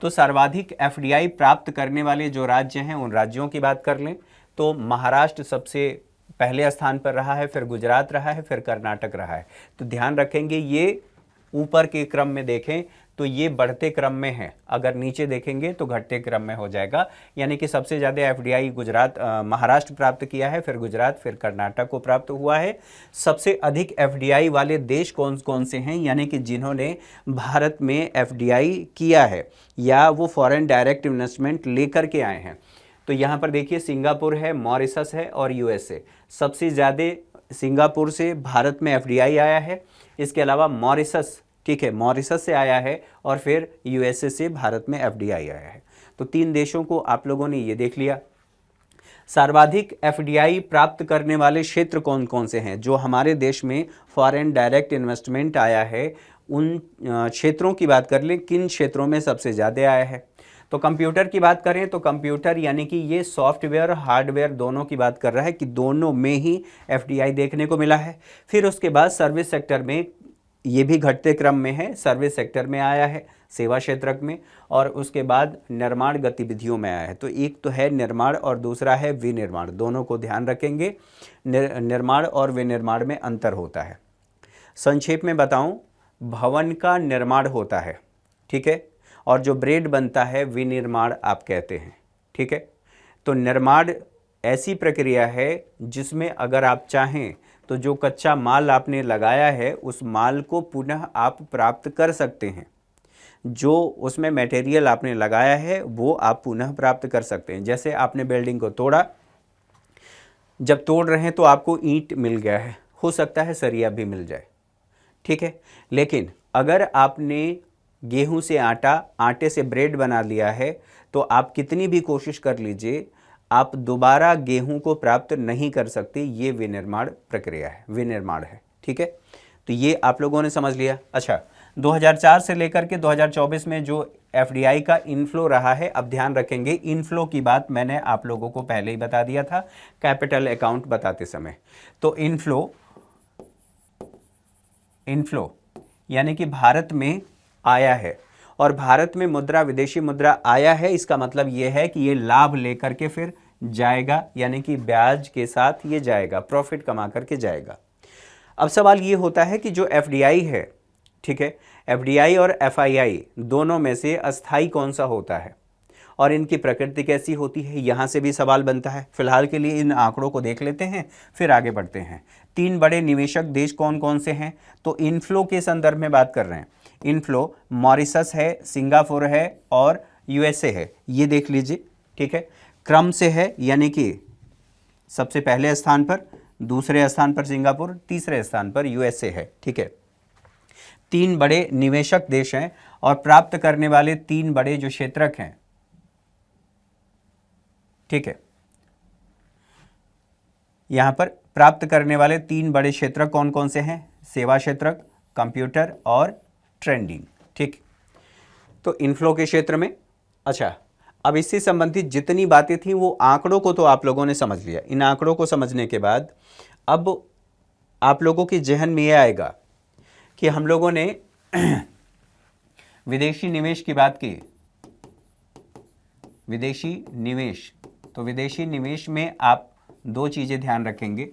तो सर्वाधिक FDI प्राप्त करने वाले जो राज्य हैं उन राज्यों की बात कर लें तो महाराष्ट्र सबसे पहले स्थान पर रहा है, फिर गुजरात रहा है, फिर कर्नाटक रहा है। तो ध्यान रखेंगे ये ऊपर के क्रम में देखें तो ये बढ़ते क्रम में है, अगर नीचे देखेंगे तो घटते क्रम में हो जाएगा। यानी कि सबसे ज़्यादा FDI महाराष्ट्र प्राप्त किया है, फिर गुजरात, फिर कर्नाटक को प्राप्त हुआ है। सबसे अधिक FDI वाले देश कौन कौन से हैं, यानी कि जिन्होंने भारत में FDI किया है या वो फॉरेन डायरेक्ट इन्वेस्टमेंट लेकर के आए हैं। तो यहाँ पर देखिए सिंगापुर है, मॉरिशस है और USA। सबसे ज़्यादा सिंगापुर से भारत में FDI आया है, इसके अलावा मॉरिशस, ठीक है, मॉरिशस से आया है और फिर USA से भारत में FDI आया है। तो 3 देशों को आप लोगों ने ये देख लिया। सर्वाधिक FDI प्राप्त करने वाले क्षेत्र कौन कौन से हैं, जो हमारे देश में फॉरेन डायरेक्ट इन्वेस्टमेंट आया है, उन क्षेत्रों की बात कर लें, किन क्षेत्रों में सबसे ज़्यादा आया है। तो कंप्यूटर की बात करें तो कंप्यूटर यानी कि ये सॉफ्टवेयर हार्डवेयर दोनों की बात कर रहा है कि दोनों में ही FDI देखने को मिला है। फिर उसके बाद सर्विस सेक्टर में ये भी घटते क्रम में है, सर्विस सेक्टर में आया है, सेवा क्षेत्र में, और उसके बाद निर्माण गतिविधियों में आया है। तो एक तो है निर्माण और दूसरा है विनिर्माण, दोनों को ध्यान रखेंगे। निर्माण और विनिर्माण में अंतर होता है। संक्षेप में बताऊं, भवन का निर्माण होता है, ठीक है, और जो ब्रेड बनता है विनिर्माण आप कहते हैं, ठीक है। तो निर्माण ऐसी प्रक्रिया है जिसमें अगर आप चाहें तो जो कच्चा माल आपने लगाया है उस माल को पुनः आप प्राप्त कर सकते हैं। जो उसमें मटेरियल आपने लगाया है वो आप पुनः प्राप्त कर सकते हैं। जैसे आपने बिल्डिंग को तोड़ा, जब तोड़ रहे हैं तो आपको ईंट मिल गया है, हो सकता है सरिया भी मिल जाए, ठीक है। लेकिन अगर आपने गेहूं से आटा, आटे से ब्रेड बना लिया है तो आप कितनी भी कोशिश कर लीजिए, आप दोबारा गेहूं को प्राप्त नहीं कर सकते। ये विनिर्माण प्रक्रिया है, विनिर्माण है, ठीक है। तो ये आप लोगों ने समझ लिया। अच्छा, 2004 से लेकर के 2024 में जो FDI का इनफ्लो रहा है, अब ध्यान रखेंगे इनफ्लो की बात मैंने आप लोगों को पहले ही बता दिया था कैपिटल अकाउंट बताते समय। तो इनफ्लो यानी कि भारत में आया है, और भारत में मुद्रा, विदेशी मुद्रा आया है, इसका मतलब ये है कि ये लाभ लेकर के फिर जाएगा, यानी कि ब्याज के साथ ये जाएगा, प्रॉफिट कमा करके जाएगा। अब सवाल ये होता है कि जो FDI है, ठीक है, FDI और FII दोनों में से अस्थाई कौन सा होता है और इनकी प्रकृति कैसी होती है, यहाँ से भी सवाल बनता है। फिलहाल के लिए इन आंकड़ों को देख लेते हैं, फिर आगे बढ़ते हैं। 3 बड़े निवेशक देश कौन कौन से हैं, तो इनफ्लो के संदर्भ में बात कर रहे हैं। इनफ्लो मॉरिशस है, सिंगापुर है और USA है, ये देख लीजिए, ठीक है। क्रम से है, यानी कि सबसे पहले स्थान पर, दूसरे स्थान पर सिंगापुर, तीसरे स्थान पर USA है, ठीक है। 3 बड़े निवेशक देश हैं और प्राप्त करने वाले 3 बड़े जो क्षेत्रक हैं, ठीक है, यहां पर प्राप्त करने वाले 3 बड़े क्षेत्र कौन कौन से हैं, सेवा क्षेत्र, कंप्यूटर और ट्रेंडिंग, ठीक। तो इनफ्लो के क्षेत्र में। अच्छा, अब इससे संबंधित जितनी बातें थी वो आंकड़ों को तो आप लोगों ने समझ लिया। इन आंकड़ों को समझने के बाद अब आप लोगों के जहन में यह आएगा कि हम लोगों ने विदेशी निवेश की बात की, विदेशी निवेश। तो विदेशी निवेश में आप 2 चीज़ें ध्यान रखेंगे।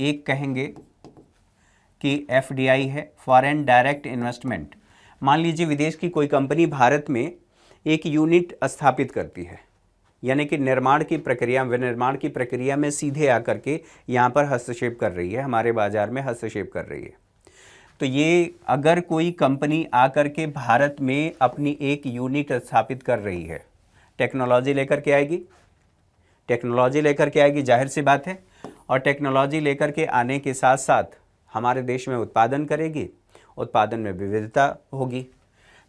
एक कहेंगे कि FDI है, फॉरेन डायरेक्ट इन्वेस्टमेंट। मान लीजिए विदेश की कोई कंपनी भारत में एक यूनिट स्थापित करती है, यानी कि निर्माण की प्रक्रिया, विनिर्माण की प्रक्रिया में सीधे आकर के यहाँ पर हस्तक्षेप कर रही है, हमारे बाजार में हस्तक्षेप कर रही है। तो ये अगर कोई कंपनी आकर के भारत में अपनी एक यूनिट स्थापित कर रही है, टेक्नोलॉजी लेकर के आएगी, टेक्नोलॉजी लेकर के आएगी, जाहिर सी बात है। और टेक्नोलॉजी लेकर के आने के साथ साथ हमारे देश में उत्पादन करेगी, उत्पादन में विविधता होगी,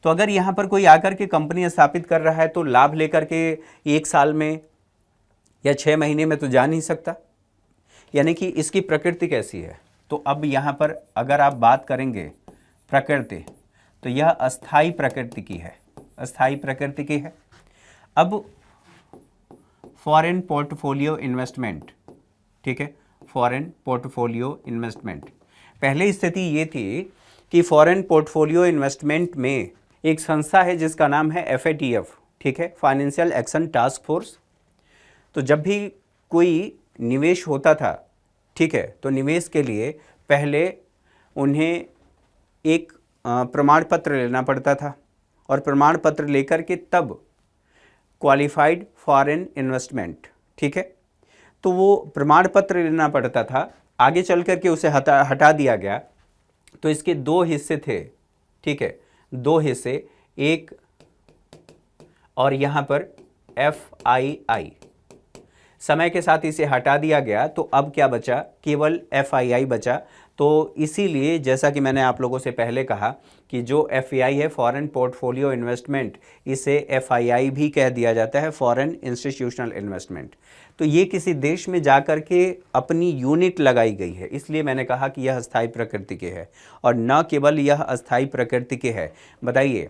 तो अगर यहाँ पर कोई आकर के कंपनी स्थापित कर रहा है तो लाभ लेकर के 1 साल में या 6 महीने में तो जा नहीं सकता, यानी कि इसकी प्रकृति कैसी है। तो अब यहाँ पर अगर आप बात करेंगे प्रकृति, तो यह अस्थाई प्रकृति की है, अस्थाई प्रकृति की है। अब फॉरेन पोर्टफोलियो इन्वेस्टमेंट, ठीक है, फॉरेन पोर्टफोलियो इन्वेस्टमेंट, पहले स्थिति ये थी कि फॉरेन पोर्टफोलियो इन्वेस्टमेंट में एक संस्था है जिसका नाम है FATF, ठीक है, फाइनेंशियल एक्शन टास्क फोर्स। तो जब भी कोई निवेश होता था, ठीक है, तो निवेश के लिए पहले उन्हें एक प्रमाण पत्र लेना पड़ता था और प्रमाण पत्र लेकर के तब क्वालिफाइड फॉरेन इन्वेस्टमेंट, ठीक है, तो वो प्रमाण पत्र लेना पड़ता था। आगे चल कर के उसे हटा दिया गया। तो इसके 2 हिस्से थे, ठीक है, 2 हिस्से, एक और यहाँ पर FII। समय के साथ इसे हटा दिया गया तो अब क्या बचा, केवल FII बचा। तो इसीलिए जैसा कि मैंने आप लोगों से पहले कहा कि जो FII है फॉरेन पोर्टफोलियो इन्वेस्टमेंट, इसे FII भी कह दिया जाता है, फॉरेन इंस्टीट्यूशनल इन्वेस्टमेंट। तो ये किसी देश में जाकर के अपनी यूनिट लगाई गई है, इसलिए मैंने कहा कि यह अस्थाई प्रकृति के है। और न केवल यह अस्थाई प्रकृति के है, बताइए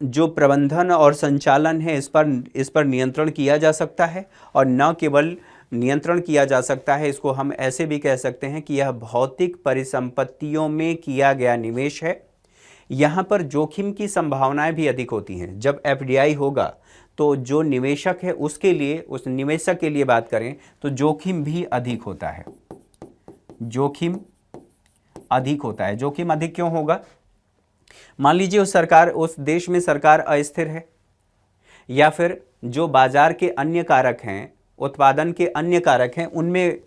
जो प्रबंधन और संचालन है इस पर नियंत्रण किया जा सकता है, और न केवल नियंत्रण किया जा सकता है, इसको हम ऐसे भी कह सकते हैं कि यह भौतिक परिसंपत्तियों में किया गया निवेश है। यहाँ पर जोखिम की संभावनाएं भी अधिक होती हैं। जब FDI होगा तो जो निवेशक है उसके लिए, उस निवेशक के लिए बात करें तो जोखिम भी अधिक होता है, जोखिम अधिक होता है। जोखिम अधिक क्यों होगा? मान लीजिए उस देश में सरकार अस्थिर है, या फिर जो बाजार के अन्य कारक हैं, उत्पादन के अन्य कारक हैं, उनमें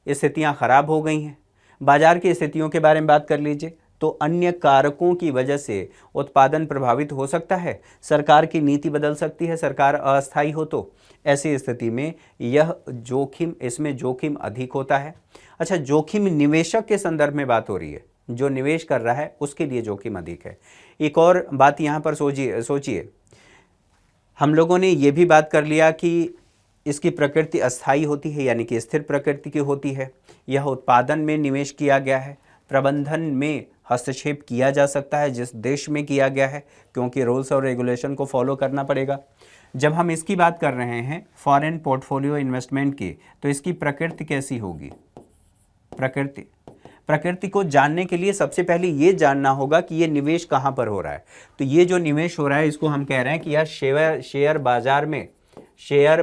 स्थितियां खराब हो गई हैं। बाजार की स्थितियों के बारे में बात कर लीजिए, तो अन्य कारकों की वजह से उत्पादन प्रभावित हो सकता है, सरकार की नीति बदल सकती है, सरकार अस्थायी हो तो ऐसी स्थिति में यह जोखिम, इसमें जोखिम अधिक होता है। अच्छा, जोखिम निवेशक के संदर्भ में बात हो रही है, जो निवेश कर रहा है उसके लिए जोखिम अधिक है। एक और बात यहाँ पर सोचिए, हम लोगों ने ये भी बात कर लिया कि इसकी प्रकृति अस्थायी होती है, यानी कि स्थिर प्रकृति की होती है। यह उत्पादन में निवेश किया गया है, प्रबंधन में हस्तक्षेप किया जा सकता है जिस देश में किया गया है, क्योंकि रूल्स और रेगुलेशन को फॉलो करना पड़ेगा। जब हम इसकी बात कर रहे हैं फॉरेन पोर्टफोलियो इन्वेस्टमेंट की, तो इसकी प्रकृति कैसी होगी? प्रकृति को जानने के लिए सबसे पहले ये जानना होगा कि ये निवेश कहाँ पर हो रहा है। तो ये जो निवेश हो रहा है इसको हम कह रहे हैं कि यह शेयर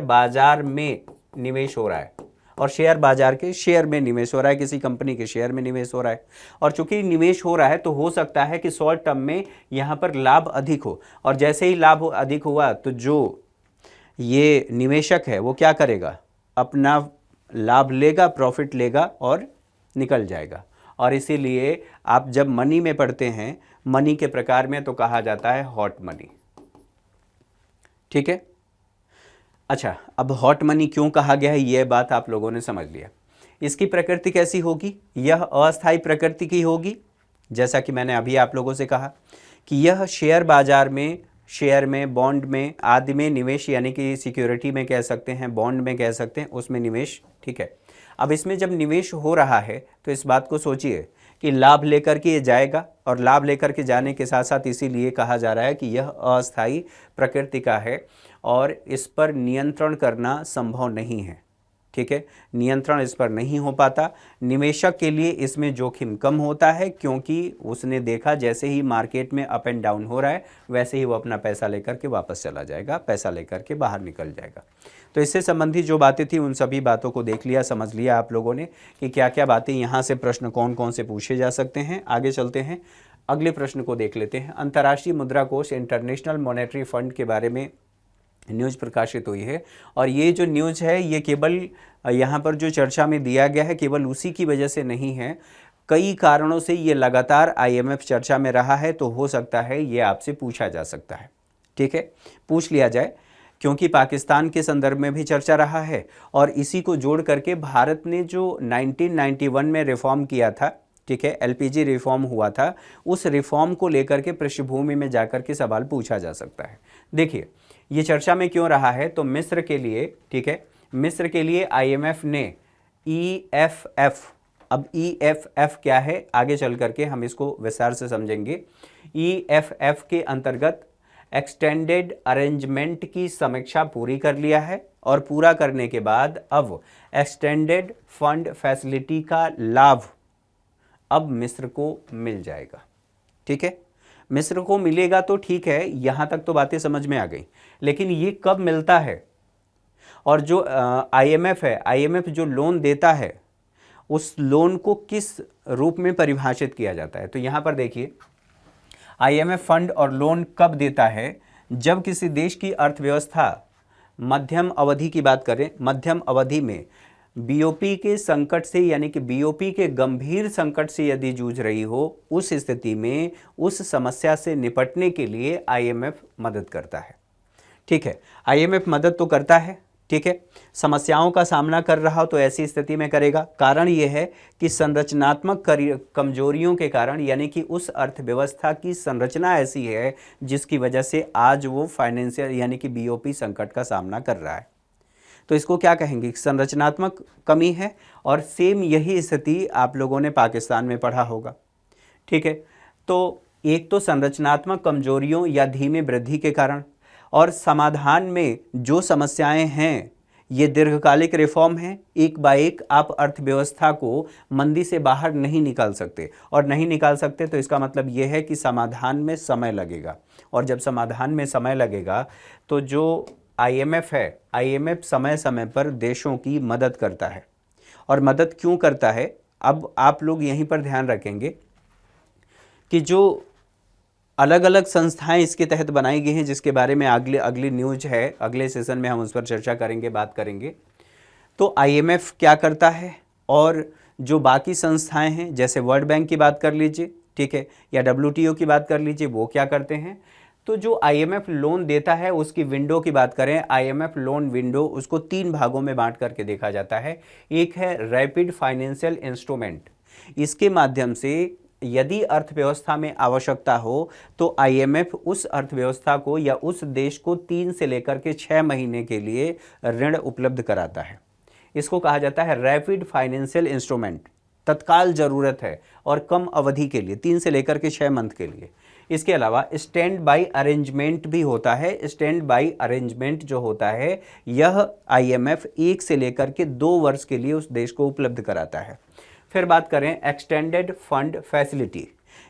बाजार में निवेश हो रहा है, और शेयर बाजार के शेयर में निवेश हो रहा है, किसी कंपनी के शेयर में निवेश हो रहा है। और चूंकि निवेश हो रहा है तो हो सकता है कि शॉर्ट टर्म में यहाँ पर लाभ अधिक हो, और जैसे ही लाभ अधिक हुआ तो जो ये निवेशक है वो क्या करेगा, अपना लाभ लेगा, प्रॉफिट लेगा और निकल जाएगा। और इसीलिए आप जब मनी में पढ़ते हैं, मनी के प्रकार में, तो कहा जाता है हॉट मनी, ठीक है। अच्छा, अब हॉट मनी क्यों कहा गया है ये बात आप लोगों ने समझ लिया। इसकी प्रकृति कैसी होगी? यह अस्थायी प्रकृति की होगी, जैसा कि मैंने अभी आप लोगों से कहा कि यह शेयर बाजार में, शेयर में, बॉन्ड में आदि में निवेश, यानी कि सिक्योरिटी में कह सकते हैं, बॉन्ड में कह सकते हैं, उसमें निवेश, ठीक है। अब इसमें जब निवेश हो रहा है तो इस बात को सोचिए कि लाभ लेकर के ये जाएगा, और लाभ लेकर के जाने के साथ साथ इसीलिए कहा जा रहा है कि यह अस्थायी प्रकृति का है और इस पर नियंत्रण करना संभव नहीं है, ठीक है। नियंत्रण इस पर नहीं हो पाता। निवेशक के लिए इसमें जोखिम कम होता है, क्योंकि उसने देखा जैसे ही मार्केट में अप एंड डाउन हो रहा है वैसे ही वो अपना पैसा लेकर के वापस चला जाएगा, पैसा लेकर के बाहर निकल जाएगा। तो इससे संबंधित जो बातें थी उन सभी बातों को देख लिया, समझ लिया आप लोगों ने कि क्या क्या बातें यहाँ से प्रश्न कौन कौन से पूछे जा सकते हैं। आगे चलते हैं, अगले प्रश्न को देख लेते हैं। अंतर्राष्ट्रीय मुद्रा कोष, इंटरनेशनल मॉनेटरी फंड के बारे में न्यूज़ प्रकाशित हुई है, और ये जो न्यूज़ है ये केवल यहाँ पर जो चर्चा में दिया गया है केवल उसी की वजह से नहीं है, कई कारणों से ये लगातार IMF चर्चा में रहा है। तो हो सकता है ये आपसे पूछा जा सकता है, ठीक है, पूछ लिया जाए, क्योंकि पाकिस्तान के संदर्भ में भी चर्चा रहा है, और इसी को जोड़ करके भारत ने जो 1991 में रिफॉर्म किया था, ठीक है, एलपीजी रिफॉर्म हुआ था, उस रिफॉर्म को लेकर के पृष्ठभूमि में जाकर के सवाल पूछा जा सकता है। देखिए ये चर्चा में क्यों रहा है, तो मिस्र के लिए, ठीक है, मिस्र के लिए आईएमएफ ने EFF, अब EFF क्या है आगे चल करके हम इसको विस्तार से समझेंगे। EFF के अंतर्गत एक्सटेंडेड अरेंजमेंट की समीक्षा पूरी कर लिया है और पूरा करने के बाद अब एक्सटेंडेड फंड फैसिलिटी का लाभ अब मिस्र को मिल जाएगा। ठीक है, मिस्र को मिलेगा तो ठीक है, यहां तक तो बातें समझ में आ गई, लेकिन ये कब मिलता है और जो आईएमएफ है, आईएमएफ जो लोन देता है उस लोन को किस रूप में परिभाषित किया जाता है। तो यहां पर देखिए आईएमएफ फंड और लोन कब देता है, जब किसी देश की अर्थव्यवस्था मध्यम अवधि की बात करें, मध्यम अवधि में बीओपी के संकट से, यानी कि बीओपी के गंभीर संकट से यदि जूझ रही हो, उस स्थिति में उस समस्या से निपटने के लिए आईएमएफ मदद करता है। ठीक है, आईएमएफ मदद तो करता है, ठीक है, समस्याओं का सामना कर रहा हो तो ऐसी स्थिति में करेगा। कारण यह है कि संरचनात्मक कमजोरियों के कारण, यानी कि उस अर्थव्यवस्था की संरचना ऐसी है जिसकी वजह से आज वो फाइनेंशियल यानी कि बीओपी संकट का सामना कर रहा है। तो इसको क्या कहेंगे, संरचनात्मक कमी है। और सेम यही स्थिति आप लोगों ने पाकिस्तान में पढ़ा होगा। ठीक है, तो एक तो संरचनात्मक कमजोरियों या धीमी वृद्धि के कारण, और समाधान में जो समस्याएं हैं ये दीर्घकालिक रिफॉर्म हैं। एक बाय एक आप अर्थव्यवस्था को मंदी से बाहर नहीं निकाल सकते, और नहीं निकाल सकते तो इसका मतलब ये है कि समाधान में समय लगेगा, और जब समाधान में समय लगेगा तो जो आईएमएफ है, आईएमएफ समय समय पर देशों की मदद करता है। और मदद क्यों करता है, अब आप लोग यहीं पर ध्यान रखेंगे कि जो अलग अलग संस्थाएं इसके तहत बनाई गई हैं, जिसके बारे में अगली न्यूज है, अगले सेशन में हम उस पर चर्चा करेंगे, बात करेंगे। तो आईएमएफ क्या करता है और जो बाकी संस्थाएं हैं, जैसे वर्ल्ड बैंक की बात कर लीजिए, ठीक है, या WTO की बात कर लीजिए, वो क्या करते हैं। तो जो आईएमएफ लोन देता है उसकी विंडो की बात करें, आईएमएफ लोन विंडो, उसको 3 भागों में बांट करके देखा जाता है। एक है रैपिड फाइनेंशियल इंस्ट्रूमेंट, इसके माध्यम से यदि अर्थव्यवस्था में आवश्यकता हो तो आईएमएफ उस अर्थव्यवस्था को या उस देश को 3 से लेकर के 6 महीने के लिए ऋण उपलब्ध कराता है। इसको कहा जाता है रैपिड फाइनेंशियल इंस्ट्रूमेंट, तत्काल जरूरत है और कम अवधि के लिए, 3 से लेकर के 6 मंथ के लिए। इसके अलावा स्टैंड बाई अरेंजमेंट भी होता है। स्टैंड बाई अरेंजमेंट जो होता है यह आईएमएफ 1 से लेकर के 2 वर्ष के लिए उस देश को उपलब्ध कराता है। फिर बात करें एक्सटेंडेड फंड फैसिलिटी,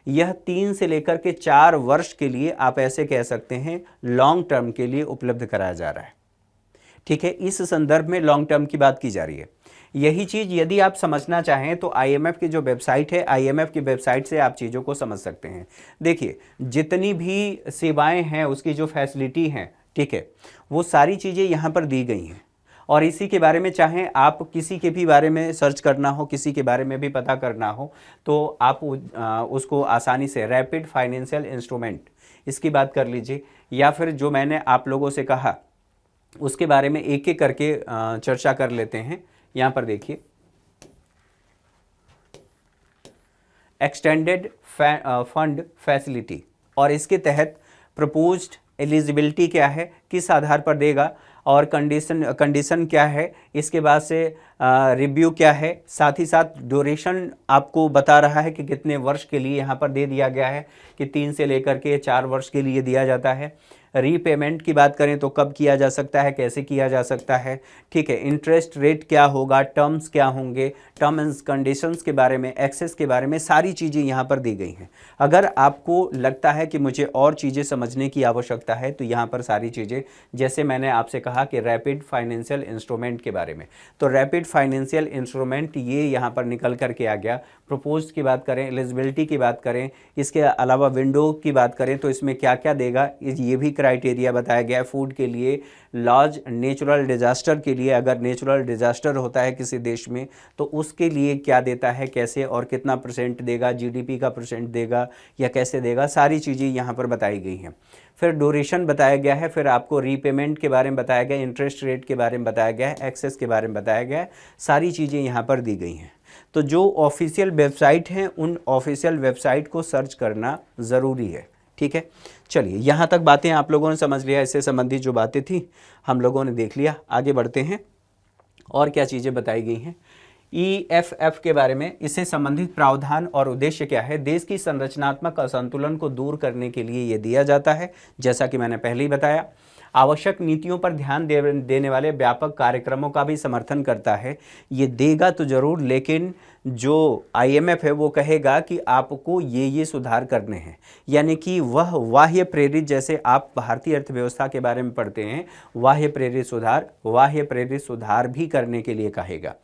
यह 3 से लेकर के 4 वर्ष के लिए, आप ऐसे कह सकते हैं लॉन्ग टर्म के लिए उपलब्ध कराया जा रहा है। ठीक है, इस संदर्भ में लॉन्ग टर्म की बात की जा रही है। यही चीज यदि आप समझना चाहें तो आईएमएफ की जो वेबसाइट है, आईएमएफ की वेबसाइट से आप चीज़ों को समझ सकते हैं। देखिए जितनी भी सेवाएं हैं उसकी जो फैसिलिटी हैं, ठीक है, वो सारी चीज़ें यहाँ पर दी गई हैं। और इसी के बारे में चाहें आप किसी के भी बारे में सर्च करना हो, किसी के बारे में भी पता करना हो, तो आप उसको आसानी से रैपिड फाइनेंशियल इंस्ट्रूमेंट इसकी बात कर लीजिए, या फिर जो मैंने आप लोगों से कहा उसके बारे में एक एक करके चर्चा कर लेते हैं। यहाँ पर देखिए एक्सटेंडेड फंड फैसिलिटी, और इसके तहत प्रपोज्ड एलिजिबिलिटी क्या है, किस आधार पर देगा, और कंडीशन क्या है, इसके बाद से रिव्यू क्या है, साथ ही साथ ड्यूरेशन आपको बता रहा है कि कितने वर्ष के लिए यहाँ पर दे दिया गया है कि 3 से लेकर के 4 वर्ष के लिए दिया जाता है। रीपेमेंट की बात करें तो कब किया जा सकता है, कैसे किया जा सकता है, ठीक है, इंटरेस्ट रेट क्या होगा, टर्म्स क्या होंगे, टर्म एंड कंडीशंस के बारे में, एक्सेस के बारे में, सारी चीज़ें यहाँ पर दी गई हैं। अगर आपको लगता है कि मुझे और चीज़ें समझने की आवश्यकता है तो यहाँ पर सारी चीज़ें, जैसे मैंने आपसे कहा कि रैपिड फाइनेंशियल इंस्ट्रूमेंट के बारे में, तो रैपिड फाइनेंशियल इंस्ट्रूमेंट ये यहाँ पर निकल करके आ गया। प्रपोज्ड की बात करें, एलिजिबिलिटी की बात करें, इसके अलावा विंडो की बात करें तो इसमें क्या क्या देगा ये भी क्राइटेरिया बताया गया है। फूड के लिए, लार्ज नेचुरल डिजास्टर के लिए, अगर नेचुरल डिजास्टर होता है किसी देश में तो उसके लिए क्या देता है, कैसे और कितना % देगा, जीडीपी का % देगा या कैसे देगा, सारी चीज़ें यहाँ पर बताई गई हैं। फिर ड्यूरेशन बताया गया है, फिर आपको रीपेमेंट के बारे में बताया गया, इंटरेस्ट रेट के बारे में बताया गया है, एक्सेस के बारे में बताया गया है, सारी चीज़ें यहाँ पर दी गई हैं। तो जो ऑफिशियल वेबसाइट हैं उन ऑफिशियल वेबसाइट को सर्च करना ज़रूरी है। ठीक है, चलिए यहाँ तक बातें आप लोगों ने समझ लिया, इससे संबंधित जो बातें थी हम लोगों ने देख लिया। आगे बढ़ते हैं और क्या चीज़ें बताई गई हैं EFF के बारे में। इससे संबंधित प्रावधान और उद्देश्य क्या है? देश की संरचनात्मक असंतुलन को दूर करने के लिए ये दिया जाता है, जैसा कि मैंने पहले ही बताया। आवश्यक नीतियों पर ध्यान देने वाले व्यापक कार्यक्रमों का भी समर्थन करता है। ये देगा तो जरूर, लेकिन जो IMF है वो कहेगा कि आपको ये सुधार करने हैं, यानी कि वह बाह्य प्रेरित, जैसे आप भारतीय अर्थव्यवस्था के बारे में पढ़ते हैं, बाह्य प्रेरित सुधार भी करने के लिए कहेगा।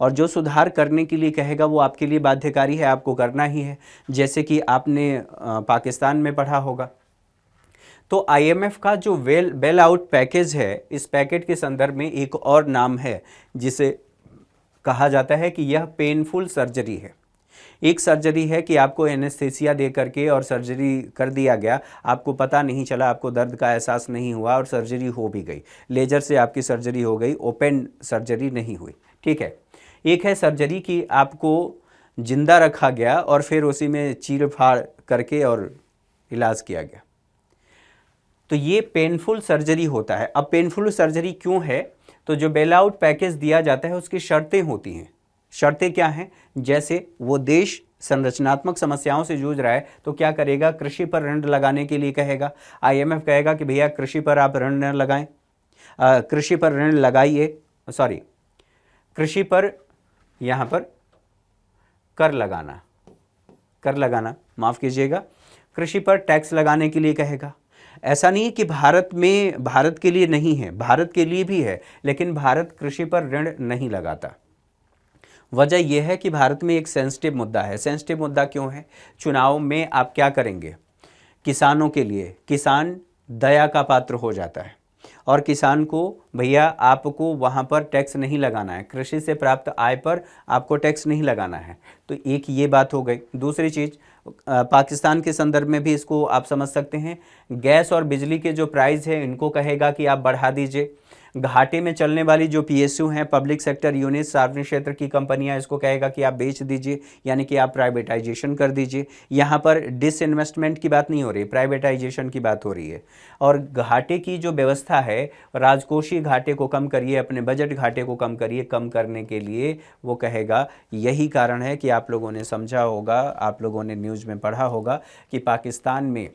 और जो सुधार करने के लिए कहेगा वो आपके लिए बाध्यकारी है, आपको करना ही है। जैसे कि आपने पाकिस्तान में पढ़ा होगा। तो IMF का जो बेल आउट पैकेज है, इस पैकेज के संदर्भ में एक और नाम है जिसे कहा जाता है कि यह पेनफुल सर्जरी है। एक सर्जरी है कि आपको एनेस्थेसिया दे करके और सर्जरी कर दिया गया, आपको पता नहीं चला, आपको दर्द का एहसास नहीं हुआ और सर्जरी हो भी गई, लेजर से आपकी सर्जरी हो गई, ओपन सर्जरी नहीं हुई। ठीक है, एक है सर्जरी कि आपको जिंदा रखा गया और फिर उसी में चीर फाड़ करके और इलाज किया गया, तो ये पेनफुल सर्जरी होता है। अब पेनफुल सर्जरी क्यों है? तो जो बेल आउट पैकेज दिया जाता है उसकी शर्तें होती हैं। शर्तें क्या हैं? जैसे वो देश संरचनात्मक समस्याओं से जूझ रहा है तो क्या करेगा? कृषि पर ऋण लगाने के लिए कहेगा। IMF कहेगा कि भैया कृषि पर आप ऋण न लगाएं, कृषि पर ऋण लगाइए, कृषि पर यहाँ पर कर लगाना माफ़ कीजिएगा, कृषि पर टैक्स लगाने के लिए कहेगा। ऐसा नहीं कि भारत के लिए नहीं है, भारत के लिए भी है, लेकिन भारत कृषि पर ऋण नहीं लगाता। वजह यह है कि भारत में एक सेंसिटिव मुद्दा है। सेंसिटिव मुद्दा क्यों है? चुनाव में आप क्या करेंगे? किसानों के लिए किसान दया का पात्र हो जाता है और किसान को भैया आपको वहाँ पर टैक्स नहीं लगाना है, कृषि से प्राप्त आय पर आपको टैक्स नहीं लगाना है। तो एक ये बात हो गई। दूसरी चीज़, पाकिस्तान के संदर्भ में भी इसको आप समझ सकते हैं। गैस और बिजली के जो प्राइस है इनको कहेगा कि आप बढ़ा दीजिए। घाटे में चलने वाली जो PSU हैं, पब्लिक सेक्टर यूनिट, सार्वजनिक क्षेत्र की कंपनियां, इसको कहेगा कि आप बेच दीजिए, यानी कि आप प्राइवेटाइजेशन कर दीजिए। यहाँ पर डिसइन्वेस्टमेंट की बात नहीं हो रही, प्राइवेटाइजेशन की बात हो रही है। और घाटे की जो व्यवस्था है, राजकोषीय घाटे को कम करिए, अपने बजट घाटे को कम करिए। कम करने के लिए वो कहेगा। यही कारण है कि आप लोगों ने समझा होगा, आप लोगों ने न्यूज़ में पढ़ा होगा कि पाकिस्तान में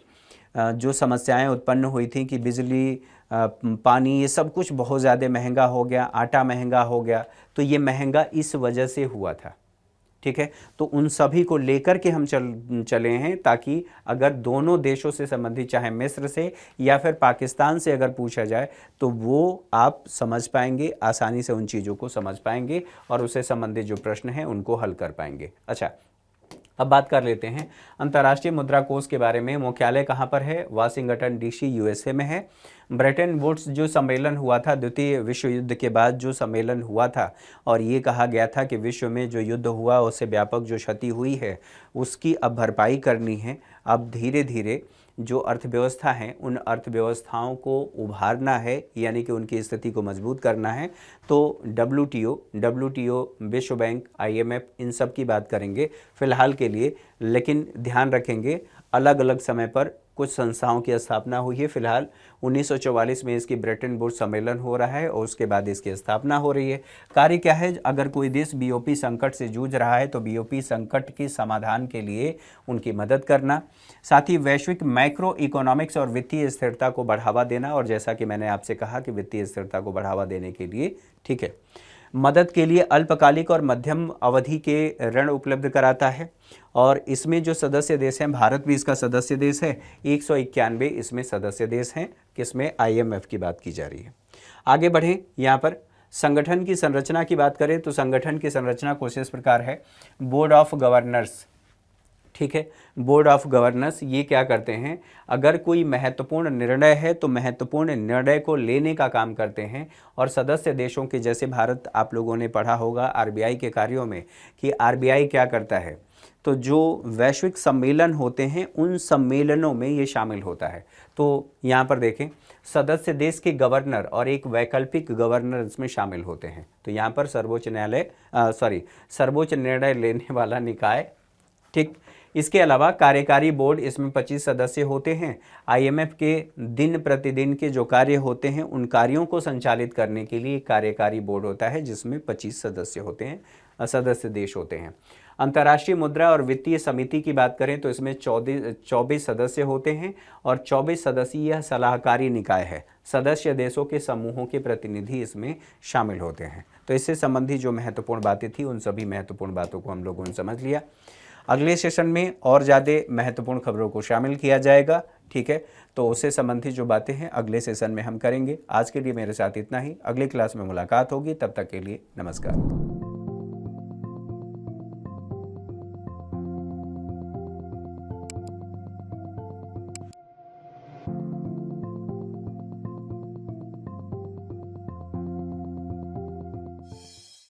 जो समस्याएं उत्पन्न हुई थी कि बिजली, पानी, ये सब कुछ बहुत ज़्यादा महंगा हो गया, आटा महंगा हो गया, तो ये महंगा इस वजह से हुआ था। ठीक है, तो उन सभी को लेकर के हम चले हैं, ताकि अगर दोनों देशों से संबंधित, चाहे मिस्र से या फिर पाकिस्तान से अगर पूछा जाए, तो वो आप समझ पाएंगे, आसानी से उन चीज़ों को समझ पाएंगे और उससे संबंधित जो प्रश्न हैं उनको हल कर पाएंगे। अच्छा, अब बात कर लेते हैं अंतर्राष्ट्रीय मुद्रा कोष के बारे में। मुख्यालय कहाँ पर है? वाशिंगटन DC USA में है। ब्रेटन वुड्स जो सम्मेलन हुआ था, द्वितीय विश्व युद्ध के बाद जो सम्मेलन हुआ था, और ये कहा गया था कि विश्व में जो युद्ध हुआ उससे व्यापक जो क्षति हुई है उसकी अब भरपाई करनी है। अब धीरे धीरे जो अर्थव्यवस्था है उन अर्थव्यवस्थाओं को उभारना है, यानी कि उनकी स्थिति को मजबूत करना है। तो WTO, विश्व बैंक, IMF, इन सब की बात करेंगे फिलहाल के लिए, लेकिन ध्यान रखेंगे अलग अलग समय पर कुछ संस्थाओं की स्थापना हुई है। फिलहाल 1944 में इसकी ब्रेटन वुड्स सम्मेलन हो रहा है और उसके बाद इसकी स्थापना हो रही है। कार्य क्या है? अगर कोई देश BOP संकट से जूझ रहा है तो BOP संकट के समाधान के लिए उनकी मदद करना, साथ ही वैश्विक मैक्रो इकोनॉमिक्स और वित्तीय स्थिरता को बढ़ावा देना। और जैसा कि मैंने आपसे कहा कि वित्तीय स्थिरता को बढ़ावा देने के लिए, ठीक है, मदद के लिए अल्पकालिक और मध्यम अवधि के ऋण उपलब्ध कराता है। और इसमें जो सदस्य देश हैं, भारत भी इसका सदस्य देश है। 191 इसमें सदस्य देश हैं। किसमें? IMF की बात की जा रही है। आगे बढ़ें, यहाँ पर संगठन की संरचना की बात करें तो संगठन की संरचना कुछ इस प्रकार है। बोर्ड ऑफ गवर्नर्स, ठीक है, बोर्ड ऑफ गवर्नर्स ये क्या करते हैं? अगर कोई महत्वपूर्ण निर्णय है तो महत्वपूर्ण निर्णय को लेने का काम करते हैं। और सदस्य देशों के, जैसे भारत, आप लोगों ने पढ़ा होगा RBI के कार्यों में कि RBI क्या करता है, तो जो वैश्विक सम्मेलन होते हैं उन सम्मेलनों में ये शामिल होता है। तो यहाँ पर देखें, सदस्य देश के गवर्नर और एक वैकल्पिक गवर्नर इसमें शामिल होते हैं। तो यहाँ पर सर्वोच्च निर्णय लेने वाला निकाय, ठीक। इसके अलावा कार्यकारी बोर्ड, इसमें 25 सदस्य होते हैं। IMF के दिन प्रतिदिन के जो कार्य होते हैं उन कार्यों को संचालित करने के लिए कार्यकारी बोर्ड होता है जिसमें 25 सदस्य होते हैं, सदस्य देश होते हैं। अंतर्राष्ट्रीय मुद्रा और वित्तीय समिति की बात करें तो इसमें 24 सदस्य होते हैं और 24 सदस्यीय यह सलाहकारी निकाय है। सदस्य देशों के समूहों के प्रतिनिधि इसमें शामिल होते हैं। तो इससे संबंधी जो महत्वपूर्ण बातें थी उन सभी महत्वपूर्ण बातों को हम लोगों ने समझ लिया। अगले सेशन में और ज़्यादा महत्वपूर्ण खबरों को शामिल किया जाएगा, ठीक है। तो उससे संबंधित जो बातें हैं अगले सेशन में हम करेंगे। आज के लिए मेरे साथ इतना ही, अगली क्लास में मुलाकात होगी, तब तक के लिए नमस्कार।